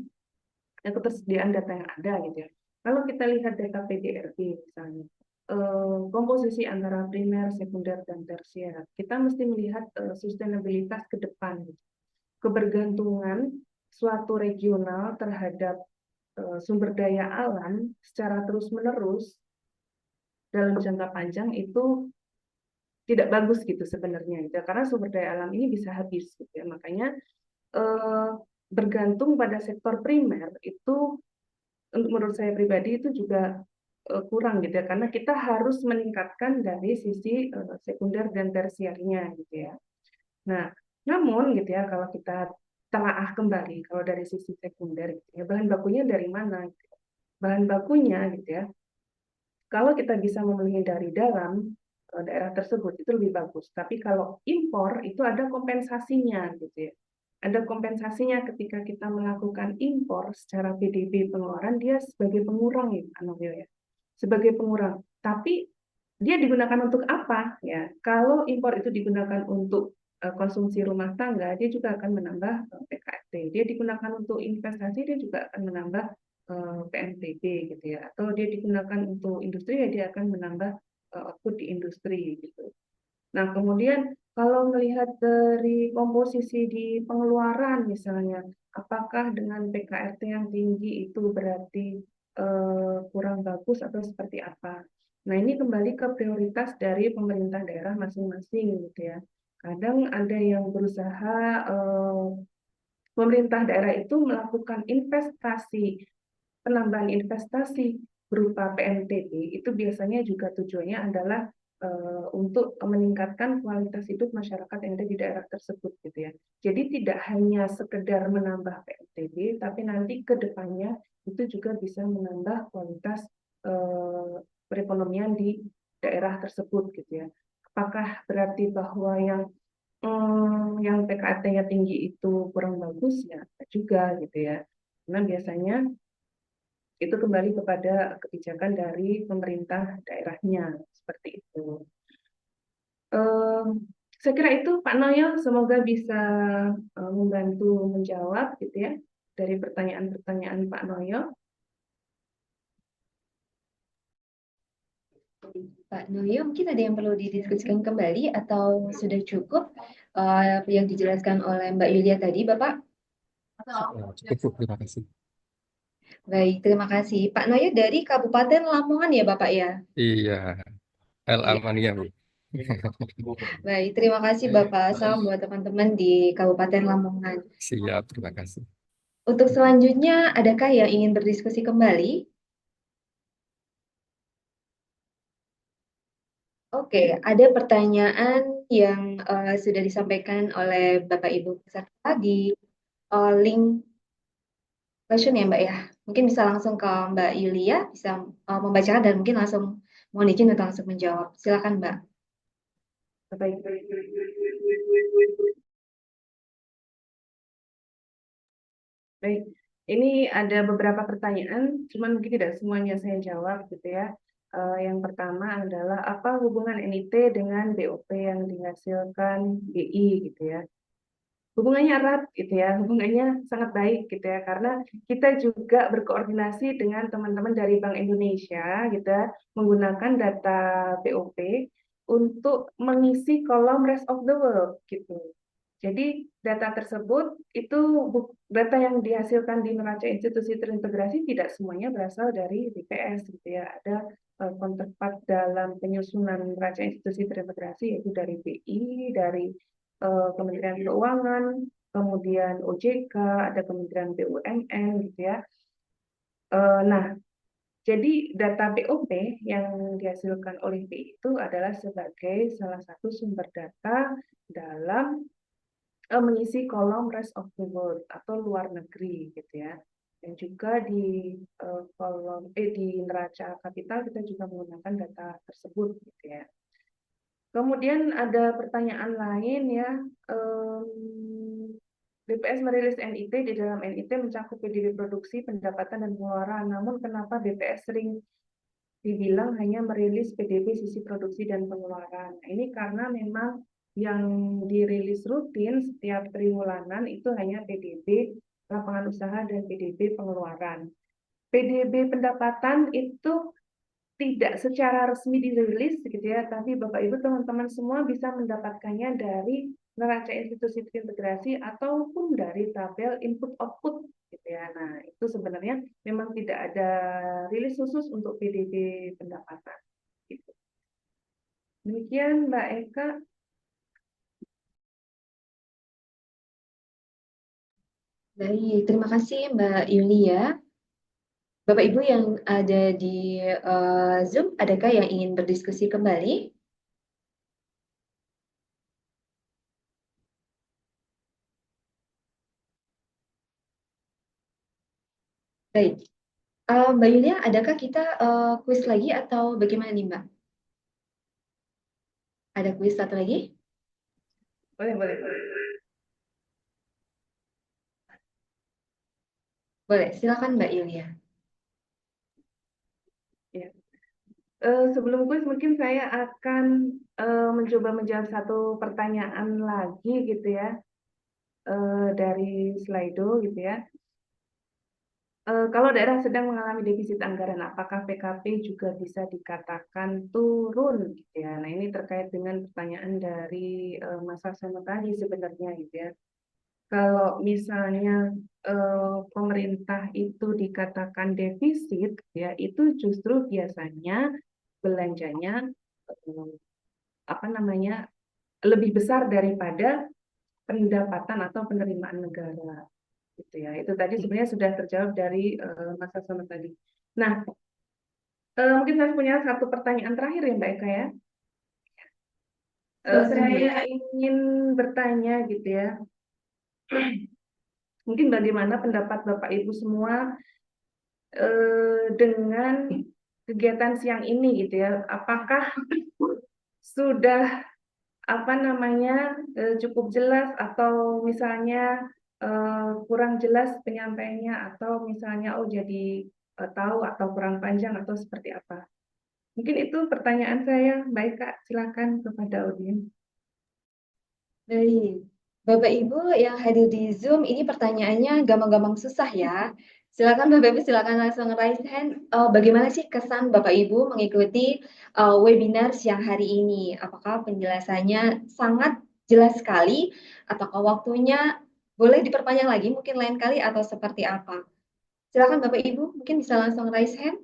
ketersediaan data yang ada gitu ya. Kalau kita lihat data PDRB misalnya, komposisi antara primer, sekunder, dan tersier, kita mesti melihat sustainabilitas ke depan. Gitu. Kebergantungan suatu regional terhadap sumber daya alam secara terus-menerus dalam jangka panjang itu tidak bagus gitu sebenarnya gitu. Karena sumber daya alam ini bisa habis gitu ya. Makanya bergantung pada sektor primer itu menurut saya pribadi itu juga kurang gitu ya karena kita harus meningkatkan dari sisi sekunder dan tersiernya gitu ya. Nah, namun gitu ya, kalau kita telaah kembali, kalau dari sisi sekunder, gitu ya, bahan bakunya dari mana? Gitu ya. Bahan bakunya gitu ya, kalau kita bisa membelinya dari dalam daerah tersebut itu lebih bagus. Tapi kalau impor itu ada kompensasinya gitu ya. Ada kompensasinya ketika kita melakukan impor secara PDB pengeluaran dia sebagai pengurang ya, Pak Novel ya. Sebagai pengurang. Tapi dia digunakan untuk apa ya? Kalau impor itu digunakan untuk konsumsi rumah tangga, dia juga akan menambah PKT. Dia digunakan untuk investasi, dia juga akan menambah PNBP gitu ya. Atau dia digunakan untuk industri, ya dia akan menambah output di industri gitu. Nah, kemudian kalau melihat dari komposisi di pengeluaran misalnya, apakah dengan PKRT yang tinggi itu berarti kurang bagus atau seperti apa? Nah, ini kembali ke prioritas dari pemerintah daerah masing-masing gitu ya. Kadang ada yang berusaha pemerintah daerah itu melakukan investasi, penambahan investasi berupa PNBP itu biasanya juga tujuannya adalah untuk meningkatkan kualitas hidup masyarakat yang ada di daerah tersebut gitu ya. Jadi tidak hanya sekedar menambah PNBP, tapi nanti ke depannya itu juga bisa menambah kualitas perekonomian di daerah tersebut gitu ya. Apakah berarti bahwa yang PKT-nya tinggi itu kurang bagus ya? Enggak juga gitu ya. Karena biasanya itu kembali kepada kebijakan dari pemerintah daerahnya seperti itu. Saya kira itu Pak Noyo, semoga bisa membantu menjawab gitu ya dari pertanyaan-pertanyaan Pak Noyo. Pak Noyo, mungkin ada yang perlu didiskusikan kembali atau sudah cukup yang dijelaskan oleh Mbak Yulia tadi, Bapak? Cukup, terima kasih. Baik, terima kasih. Pak Noyo dari Kabupaten Lamongan ya, Bapak ya? Iya, El Iya. Almania, Bu. Baik, terima kasih Bapak. Salam buat teman-teman di Kabupaten Lamongan. Siap, terima kasih. Untuk selanjutnya, adakah yang ingin berdiskusi kembali? Oke, ada pertanyaan yang sudah disampaikan oleh Bapak Ibu peserta di link question ya Mbak ya. Mungkin bisa langsung ke Mbak Yulia, bisa membacakan dan mungkin langsung mohon izin untuk langsung menjawab. Silakan Mbak. Baik. Baik, ini ada beberapa pertanyaan, cuman mungkin tidak semuanya saya jawab gitu ya. Yang pertama adalah apa hubungan NIT dengan BOP yang dihasilkan BI gitu ya. Hubungannya erat gitu ya, hubungannya sangat baik gitu ya, karena kita juga berkoordinasi dengan teman-teman dari Bank Indonesia gitu ya, menggunakan data BOP untuk mengisi kolom rest of the world gitu. Jadi data tersebut itu data yang dihasilkan di neraca institusi terintegrasi tidak semuanya berasal dari BPS gitu ya. Ada counterpart dalam penyusunan neraca institusi terintegrasi yaitu dari BI, dari Kementerian Keuangan, kemudian OJK, ada Kementerian BUMN gitu ya. Nah, jadi data BOP yang dihasilkan oleh BI itu adalah sebagai salah satu sumber data dalam mengisi kolom rest of the world atau luar negeri gitu ya. Dan juga di kolom di neraca kapital kita juga menggunakan data tersebut gitu ya. Kemudian ada pertanyaan lain ya, BPS merilis NIT, di dalam NIT mencakup PDB produksi, pendapatan, dan pengeluaran. Namun kenapa BPS sering dibilang hanya merilis PDB sisi produksi dan pengeluaran? Nah, ini karena memang yang dirilis rutin setiap triwulanan itu hanya PDB lapangan usaha dan PDB pengeluaran. PDB pendapatan itu tidak secara resmi dirilis gitu ya, tapi Bapak Ibu teman-teman semua bisa mendapatkannya dari neraca institusi terintegrasi ataupun dari tabel input output gitu ya. Nah, itu sebenarnya memang tidak ada rilis khusus untuk PDB pendapatan gitu. Demikian Mbak Eka. Baik, terima kasih Mbak Yulia. Bapak Ibu yang ada di Zoom, adakah yang ingin berdiskusi kembali? Baik. Mbak Yulia, adakah kita kuis lagi atau bagaimana nih, Mbak? Ada kuis satu lagi? Boleh, boleh. Boleh, silakan Mbak Yulia. Ya. Sebelum kuis mungkin saya akan mencoba menjawab satu pertanyaan lagi gitu ya, dari Slido gitu ya. Kalau daerah sedang mengalami defisit anggaran, apakah PKP juga bisa dikatakan turun gitu ya? Nah, ini terkait dengan pertanyaan dari Mas Hasan tadi sebenarnya gitu ya. Kalau misalnya pemerintah itu dikatakan defisit ya, itu justru biasanya belanjanya eh, apa namanya lebih besar daripada pendapatan atau penerimaan negara gitu ya. Itu tadi sebenarnya sudah terjawab dari Mas Hasan tadi. Nah, mungkin saya punya satu pertanyaan terakhir ya Mbak Eka ya. Silakan, Mbak. Saya ingin bertanya gitu ya. Mungkin bagaimana pendapat Bapak Ibu semua dengan kegiatan siang ini gitu ya. Apakah sudah apa namanya cukup jelas atau misalnya kurang jelas penyampaiannya atau misalnya oh jadi tahu atau kurang panjang atau seperti apa? Mungkin itu pertanyaan saya. Baik Kak, silakan kepada audiens. Baik. Bapak Ibu yang hadir di Zoom, ini pertanyaannya gampang-gampang susah ya. Silakan Bapak Ibu, silakan langsung raise hand. Bagaimana sih kesan Bapak Ibu mengikuti webinar siang hari ini? Apakah penjelasannya sangat jelas sekali, ataukah waktunya boleh diperpanjang lagi mungkin lain kali atau seperti apa? Silakan Bapak Ibu, mungkin bisa langsung raise hand.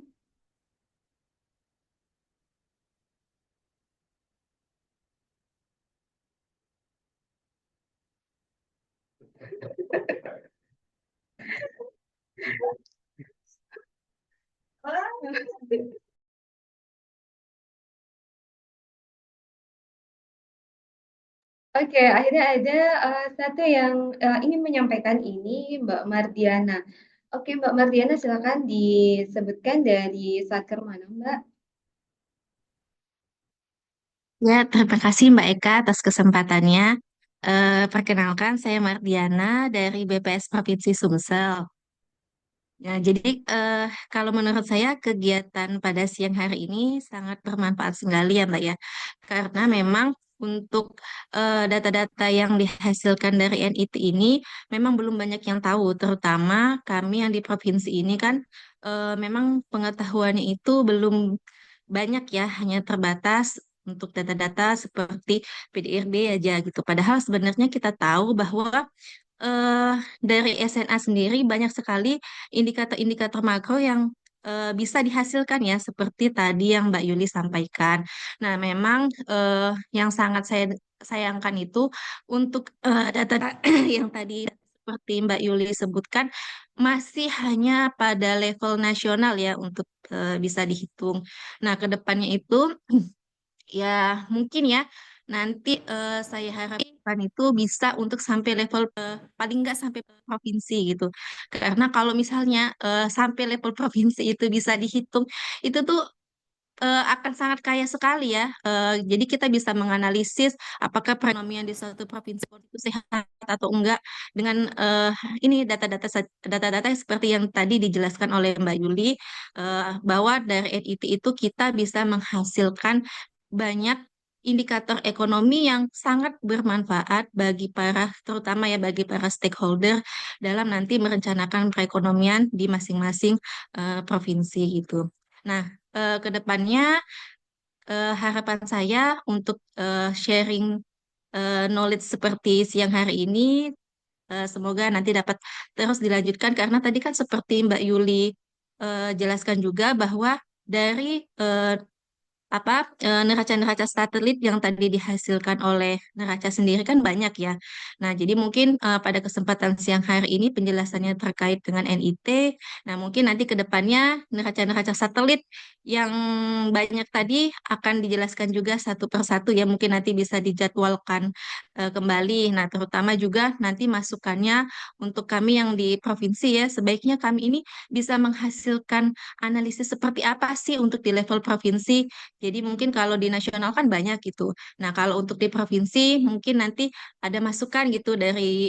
Oke, akhirnya ada satu yang ingin menyampaikan ini, Mbak Mardiana. Oke, Mbak Mardiana, silakan disebutkan dari satker mana, Mbak? Ya, terima kasih Mbak Eka atas kesempatannya. Perkenalkan, saya Mardiana dari BPS Provinsi Sumsel. Ya, jadi kalau menurut saya kegiatan pada siang hari ini sangat bermanfaat sekali ya Mbak ya. Karena memang untuk data-data yang dihasilkan dari NIT ini memang belum banyak yang tahu, terutama kami yang di provinsi ini kan memang pengetahuannya itu belum banyak ya, hanya terbatas untuk data-data seperti PDRB aja gitu. Padahal sebenarnya kita tahu bahwa eh, dari SNA sendiri banyak sekali indikator-indikator makro yang bisa dihasilkan ya, seperti tadi yang Mbak Yuli sampaikan. Nah, memang yang sangat saya sayangkan itu untuk data yang tadi seperti Mbak Yuli sebutkan masih hanya pada level nasional ya untuk bisa dihitung. Nah, ke depannya itu ya, mungkin ya. Nanti saya harapkan itu bisa untuk sampai level paling nggak sampai provinsi gitu. Karena kalau misalnya sampai level provinsi itu bisa dihitung, itu tuh akan sangat kaya sekali ya. Jadi kita bisa menganalisis apakah perekonomian di suatu provinsi itu sehat atau enggak dengan ini data-data seperti yang tadi dijelaskan oleh Mbak Yuli, bahwa dari NIT itu kita bisa menghasilkan banyak indikator ekonomi yang sangat bermanfaat bagi para, terutama ya bagi para stakeholder dalam nanti merencanakan perekonomian di masing-masing provinsi gitu. Nah, ke depannya harapan saya untuk sharing knowledge seperti siang hari ini semoga nanti dapat terus dilanjutkan karena tadi kan seperti Mbak Yuli jelaskan juga bahwa dari neraca-neraca satelit yang tadi dihasilkan oleh neraca sendiri kan banyak ya. Nah, jadi mungkin pada kesempatan siang hari ini penjelasannya terkait dengan NIT. Nah, mungkin nanti ke depannya neraca-neraca satelit yang banyak tadi akan dijelaskan juga satu persatu ya. Mungkin nanti bisa dijadwalkan kembali. Nah, terutama juga nanti masukannya untuk kami yang di provinsi ya. Sebaiknya kami ini bisa menghasilkan analisis seperti apa sih untuk di level provinsi. Jadi mungkin kalau di nasional kan banyak gitu. Nah, kalau untuk di provinsi mungkin nanti ada masukan gitu dari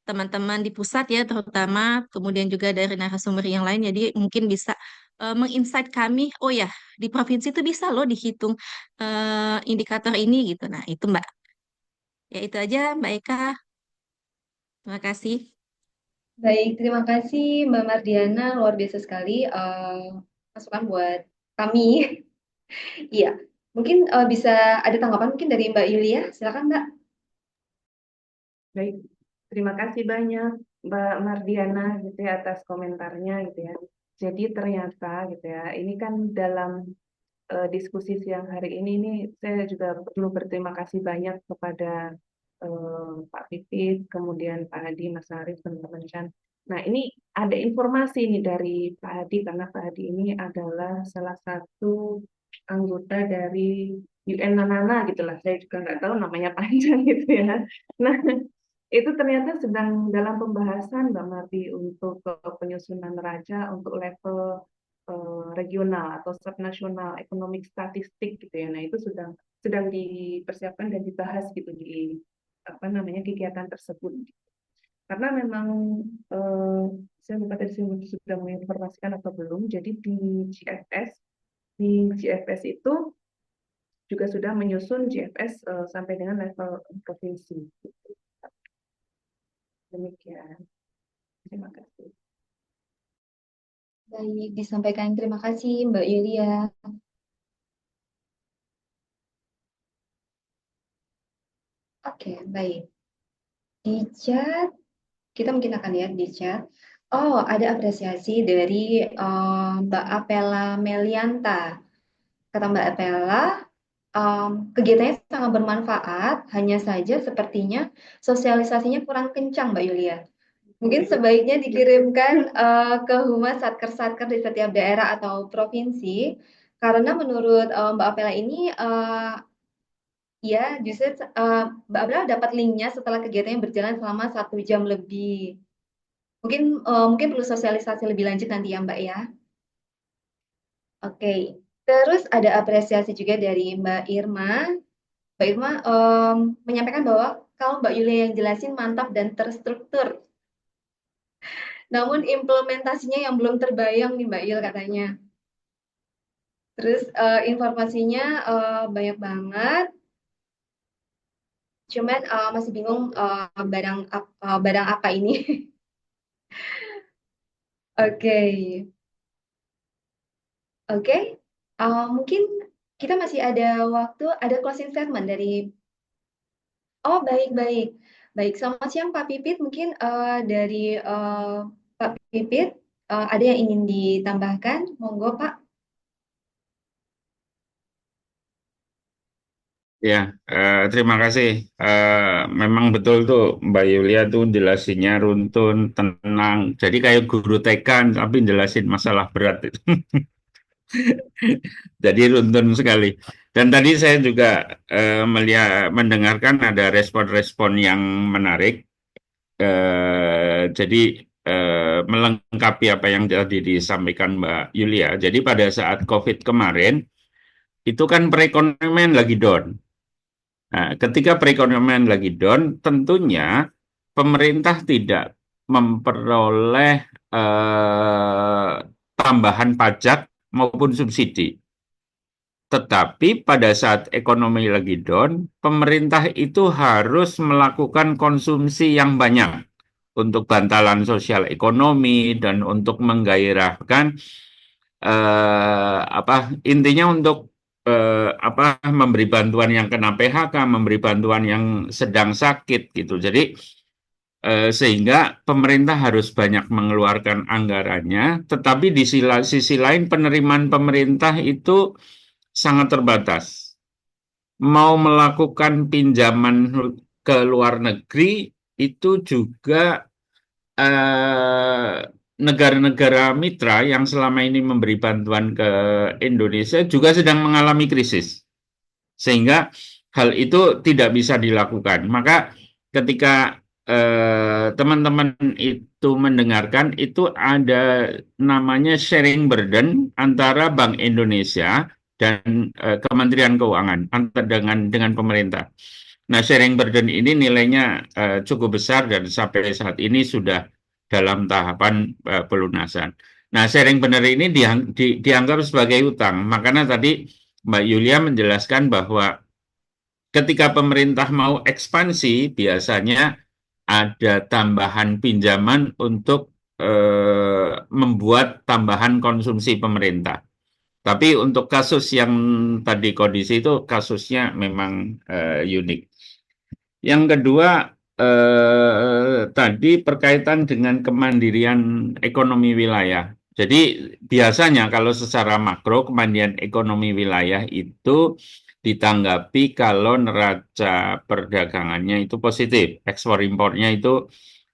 teman-teman di pusat ya terutama, kemudian juga dari narasumber yang lain. Jadi mungkin bisa menginsight kami, oh ya di provinsi itu bisa loh dihitung indikator ini gitu. Nah, itu Mbak. Ya itu aja Mbak Eka. Terima kasih. Baik, terima kasih Mbak Mardiana, luar biasa sekali masukan buat kami. Iya, mungkin bisa ada tanggapan mungkin dari Mbak Yulia, silakan Mbak. Baik, terima kasih banyak Mbak Mardiana gitu ya atas komentarnya gitu ya. Jadi ternyata gitu ya, ini kan dalam diskusi siang hari ini saya juga perlu berterima kasih banyak kepada Pak Pipit, kemudian Pak Hadi, Mas Arif, teman-teman Chan. Nah, ini ada informasi nih dari Pak Hadi karena Pak Hadi ini adalah salah satu anggota dari UN Nanana gitu lah. Saya juga nggak tahu namanya panjang gitu ya. Nah, itu ternyata sedang dalam pembahasan Mbak Mardi untuk penyusunan neraca untuk level regional atau subnasional ekonomik statistik gitu ya. Nah, itu sedang dipersiapkan dan dibahas gitu di apa namanya kegiatan tersebut. Karena memang saya lupa tadi saya sudah menginformasikan atau belum. Jadi di GFS itu juga sudah menyusun GFS sampai dengan level provinsi. Demikian. Terima kasih. Baik, disampaikan terima kasih Mbak Yulia. Oke, baik. Di chat, kita mungkin akan lihat di chat. Oh, ada apresiasi dari Mbak Apela Melianta. Kata Mbak Apela, kegiatannya sangat bermanfaat, hanya saja sepertinya sosialisasinya kurang kencang, Mbak Yulia. Mungkin sebaiknya dikirimkan ke Humas Satker-Satker di setiap daerah atau provinsi, karena menurut Mbak Apela ini, ya justru Mbak Apela dapat linknya setelah kegiatannya berjalan selama 1 jam lebih. Mungkin perlu sosialisasi lebih lanjut nanti ya Mbak ya. Oke, terus ada apresiasi juga dari Mbak Irma. Mbak Irma menyampaikan bahwa kalau Mbak Yulia yang jelasin mantap dan terstruktur. Namun implementasinya yang belum terbayang nih Mbak Yul katanya. Terus informasinya banyak banget. Cuman masih bingung barang apa ini. Oke. Oke. Mungkin kita masih ada waktu, ada closing statement dari. Oh, baik. Baik, selamat siang Pak Pipit. Mungkin dari Pak Pipit ada yang ingin ditambahkan? Monggo Pak. Ya, terima kasih. Memang betul tuh Mbak Yulia tuh jelasinnya runtun, tenang. Jadi kayak guru TK tapi jelasin masalah berat itu. Jadi runtun sekali. Dan tadi saya juga mendengarkan ada respon-respon yang menarik. Jadi melengkapi apa yang tadi disampaikan Mbak Yulia. Jadi pada saat COVID kemarin, itu kan perekonomian lagi down. Nah, ketika perekonomian lagi down, tentunya pemerintah tidak memperoleh tambahan pajak maupun subsidi. Tetapi pada saat ekonomi lagi down, pemerintah itu harus melakukan konsumsi yang banyak untuk bantalan sosial ekonomi dan untuk menggairahkan intinya untuk memberi bantuan yang kena PHK, memberi bantuan yang sedang sakit gitu. Jadi sehingga pemerintah harus banyak mengeluarkan anggarannya, tetapi di sisi lain penerimaan pemerintah itu sangat terbatas. Mau melakukan pinjaman ke luar negeri itu juga negara-negara mitra yang selama ini memberi bantuan ke Indonesia juga sedang mengalami krisis. Sehingga hal itu tidak bisa dilakukan. Maka ketika teman-teman itu mendengarkan, itu ada namanya sharing burden antara Bank Indonesia dan Kementerian Keuangan dengan pemerintah. Nah, sharing burden ini nilainya cukup besar dan sampai saat ini sudah dalam tahapan pelunasan. Nah, sharing burden ini dianggap sebagai utang. Makanya tadi Mbak Yulia menjelaskan bahwa ketika pemerintah mau ekspansi, biasanya ada tambahan pinjaman untuk membuat tambahan konsumsi pemerintah. Tapi untuk kasus yang tadi kondisi itu kasusnya memang unik. Yang kedua, tadi berkaitan dengan kemandirian ekonomi wilayah. Jadi biasanya kalau secara makro kemandirian ekonomi wilayah itu ditanggapi kalau neraca perdagangannya itu positif, ekspor impornya itu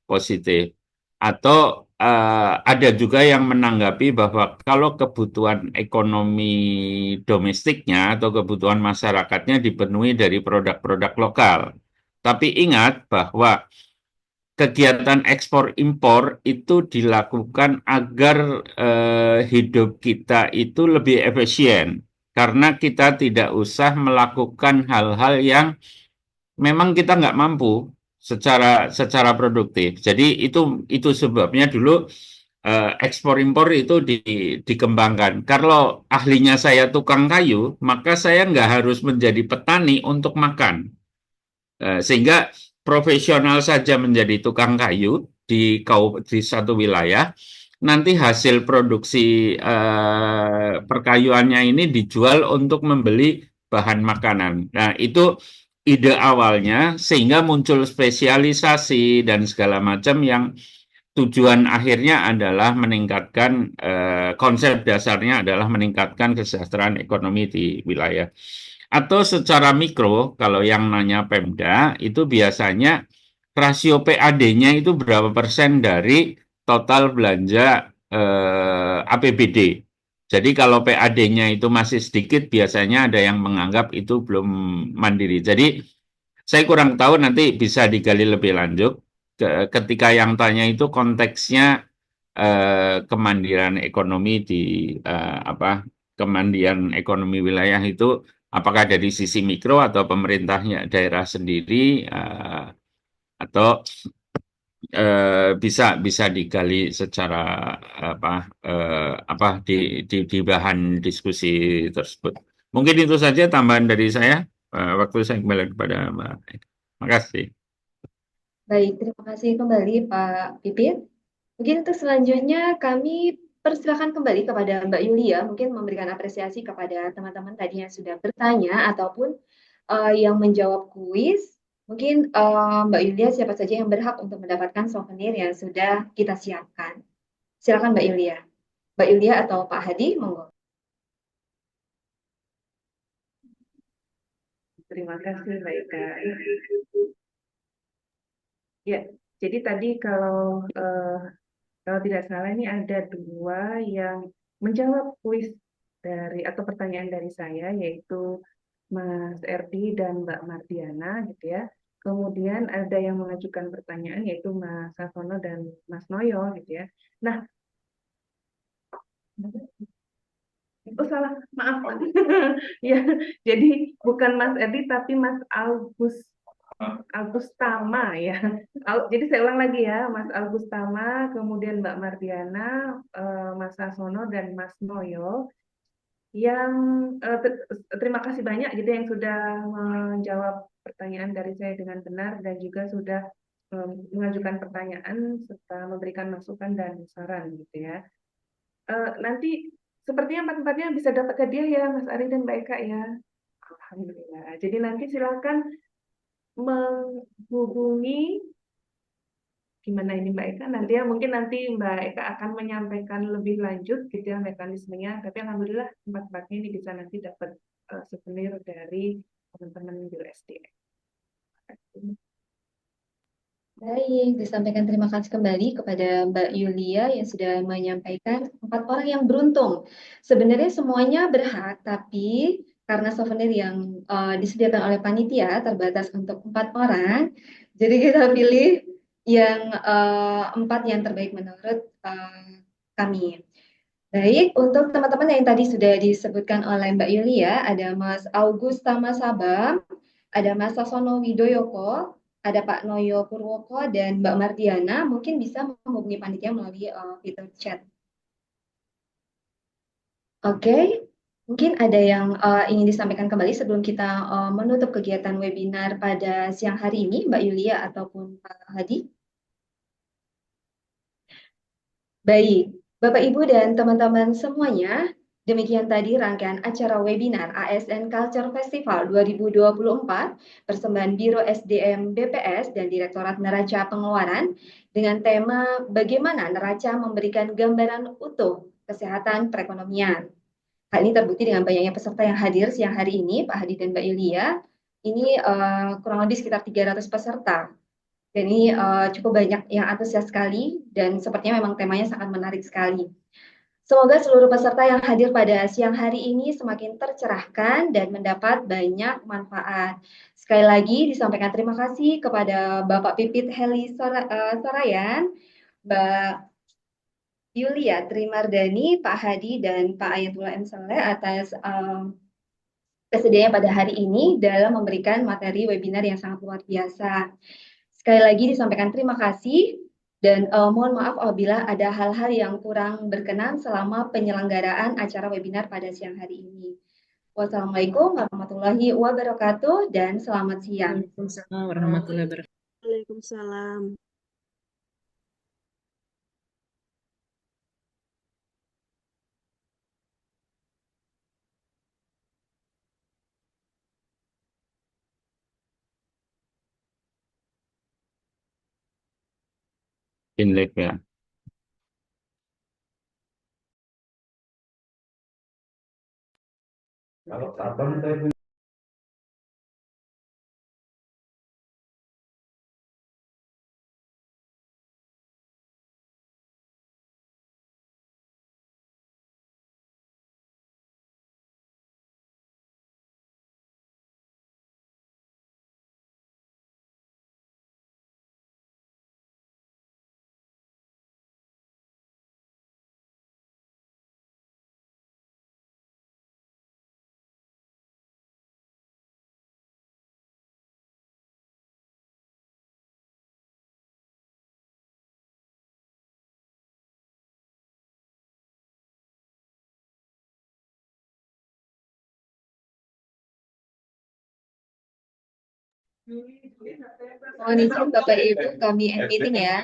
positif. Atau ada juga yang menanggapi bahwa kalau kebutuhan ekonomi domestiknya atau kebutuhan masyarakatnya dipenuhi dari produk-produk lokal. Tapi ingat bahwa kegiatan ekspor impor itu dilakukan agar hidup kita itu lebih efisien karena kita tidak usah melakukan hal-hal yang memang kita nggak mampu secara produktif. Jadi itu sebabnya dulu ekspor impor itu dikembangkan. Kalau ahlinya saya tukang kayu, maka saya nggak harus menjadi petani untuk makan. Sehingga profesional saja menjadi tukang kayu di satu wilayah, nanti hasil produksi perkayuannya ini dijual untuk membeli bahan makanan. Nah, itu ide awalnya sehingga muncul spesialisasi dan segala macam yang tujuan akhirnya adalah meningkatkan konsep dasarnya adalah meningkatkan kesejahteraan ekonomi di wilayah. Atau secara mikro, kalau yang nanya Pemda, itu biasanya rasio PAD-nya itu berapa persen dari total belanja APBD. Jadi kalau PAD-nya itu masih sedikit, biasanya ada yang menganggap itu belum mandiri. Jadi saya kurang tahu, nanti bisa digali lebih lanjut. Ketika yang tanya itu konteksnya kemandirian ekonomi kemandirian ekonomi wilayah itu apakah dari sisi mikro atau pemerintahnya daerah sendiri atau bisa digali secara di bahan diskusi tersebut. Mungkin itu saja tambahan dari saya. Waktu saya kembali kepada Mbak. Terima kasih. Baik, terima kasih kembali Pak Pipit. Mungkin untuk selanjutnya kami persilakan kembali kepada Mbak Yulia, mungkin memberikan apresiasi kepada teman-teman tadi yang sudah bertanya ataupun yang menjawab kuis. Mungkin Mbak Yulia siapa saja yang berhak untuk mendapatkan souvenir yang sudah kita siapkan. Silakan Mbak Yulia. Mbak Yulia atau Pak Hadi, monggo. Terima kasih Mbak Ika. Ya, jadi tadi kalau tidak salah ini ada 2 yang menjawab kuis atau pertanyaan dari saya, yaitu Mas Erdi dan Mbak Mardiana gitu ya. Kemudian ada yang mengajukan pertanyaan yaitu Mas Sasono dan Mas Noyo gitu ya. Nah, oh salah, maaf. Ya, jadi bukan Mas Erdi tapi Mas Agustama ya. Jadi saya ulang lagi ya, Mas Agustama, kemudian Mbak Mardiana, Mas Sasono dan Mas Noyo yang terima kasih banyak gitu yang sudah menjawab pertanyaan dari saya dengan benar dan juga sudah mengajukan pertanyaan serta memberikan masukan dan saran gitu ya. Nanti sepertinya empat-empatnya bisa dapat hadiah ya Mas Ari dan Mbak Eka ya. Alhamdulillah. Jadi nanti silakan menghubungi gimana ini Mbak Eka? Nanti ya mungkin nanti Mbak Eka akan menyampaikan lebih lanjut gitu ya mekanismenya. Tapi alhamdulillah tempat-tempatnya ini bisa nanti dapat souvenir dari teman-teman Biro SDM. Baik, disampaikan terima kasih kembali kepada Mbak Yulia yang sudah menyampaikan 4 orang yang beruntung. Sebenarnya semuanya berhak, tapi karena souvenir yang disediakan oleh panitia terbatas untuk 4 orang, jadi kita pilih yang 4 yang terbaik menurut kami. Baik, untuk teman-teman yang tadi sudah disebutkan oleh Mbak Yulia, ada Mas August Tamasaba, ada Mas Sasono Widoyoko, ada Pak Noyo Purwoko, dan Mbak Mardiana. Mungkin bisa menghubungi panitia melalui fitur chat. Oke, mungkin ada yang ingin disampaikan kembali sebelum kita menutup kegiatan webinar pada siang hari ini, Mbak Yulia ataupun Pak Hadi. Baik, Bapak Ibu dan teman-teman semuanya, demikian tadi rangkaian acara webinar ASN Culture Festival 2024 persembahan Biro SDM BPS dan Direktorat Neraca Pengeluaran dengan tema bagaimana neraca memberikan gambaran utuh kesehatan perekonomian. Hal ini terbukti dengan banyaknya peserta yang hadir siang hari ini, Pak Hadi dan Mbak Yulia. Ini kurang lebih sekitar 300 peserta. Dan ini cukup banyak yang antusias sekali dan sepertinya memang temanya sangat menarik sekali. Semoga seluruh peserta yang hadir pada siang hari ini semakin tercerahkan dan mendapat banyak manfaat. Sekali lagi disampaikan terima kasih kepada Bapak Pipit Heli Sorayan, Mbak Yulia Trimardani, Pak Hadi, dan Pak Ayatullah M. Saleh atas kesediaannya pada hari ini dalam memberikan materi webinar yang sangat luar biasa. Sekali lagi disampaikan terima kasih dan mohon maaf apabila ada hal-hal yang kurang berkenan selama penyelenggaraan acara webinar pada siang hari ini. Wassalamualaikum warahmatullahi wabarakatuh dan selamat siang. Waalaikumsalam warahmatullahi wabarakatuh. Waalaikumsalam. Inlek ya. Mohon izin Bapak Ibu, kami end meeting ya.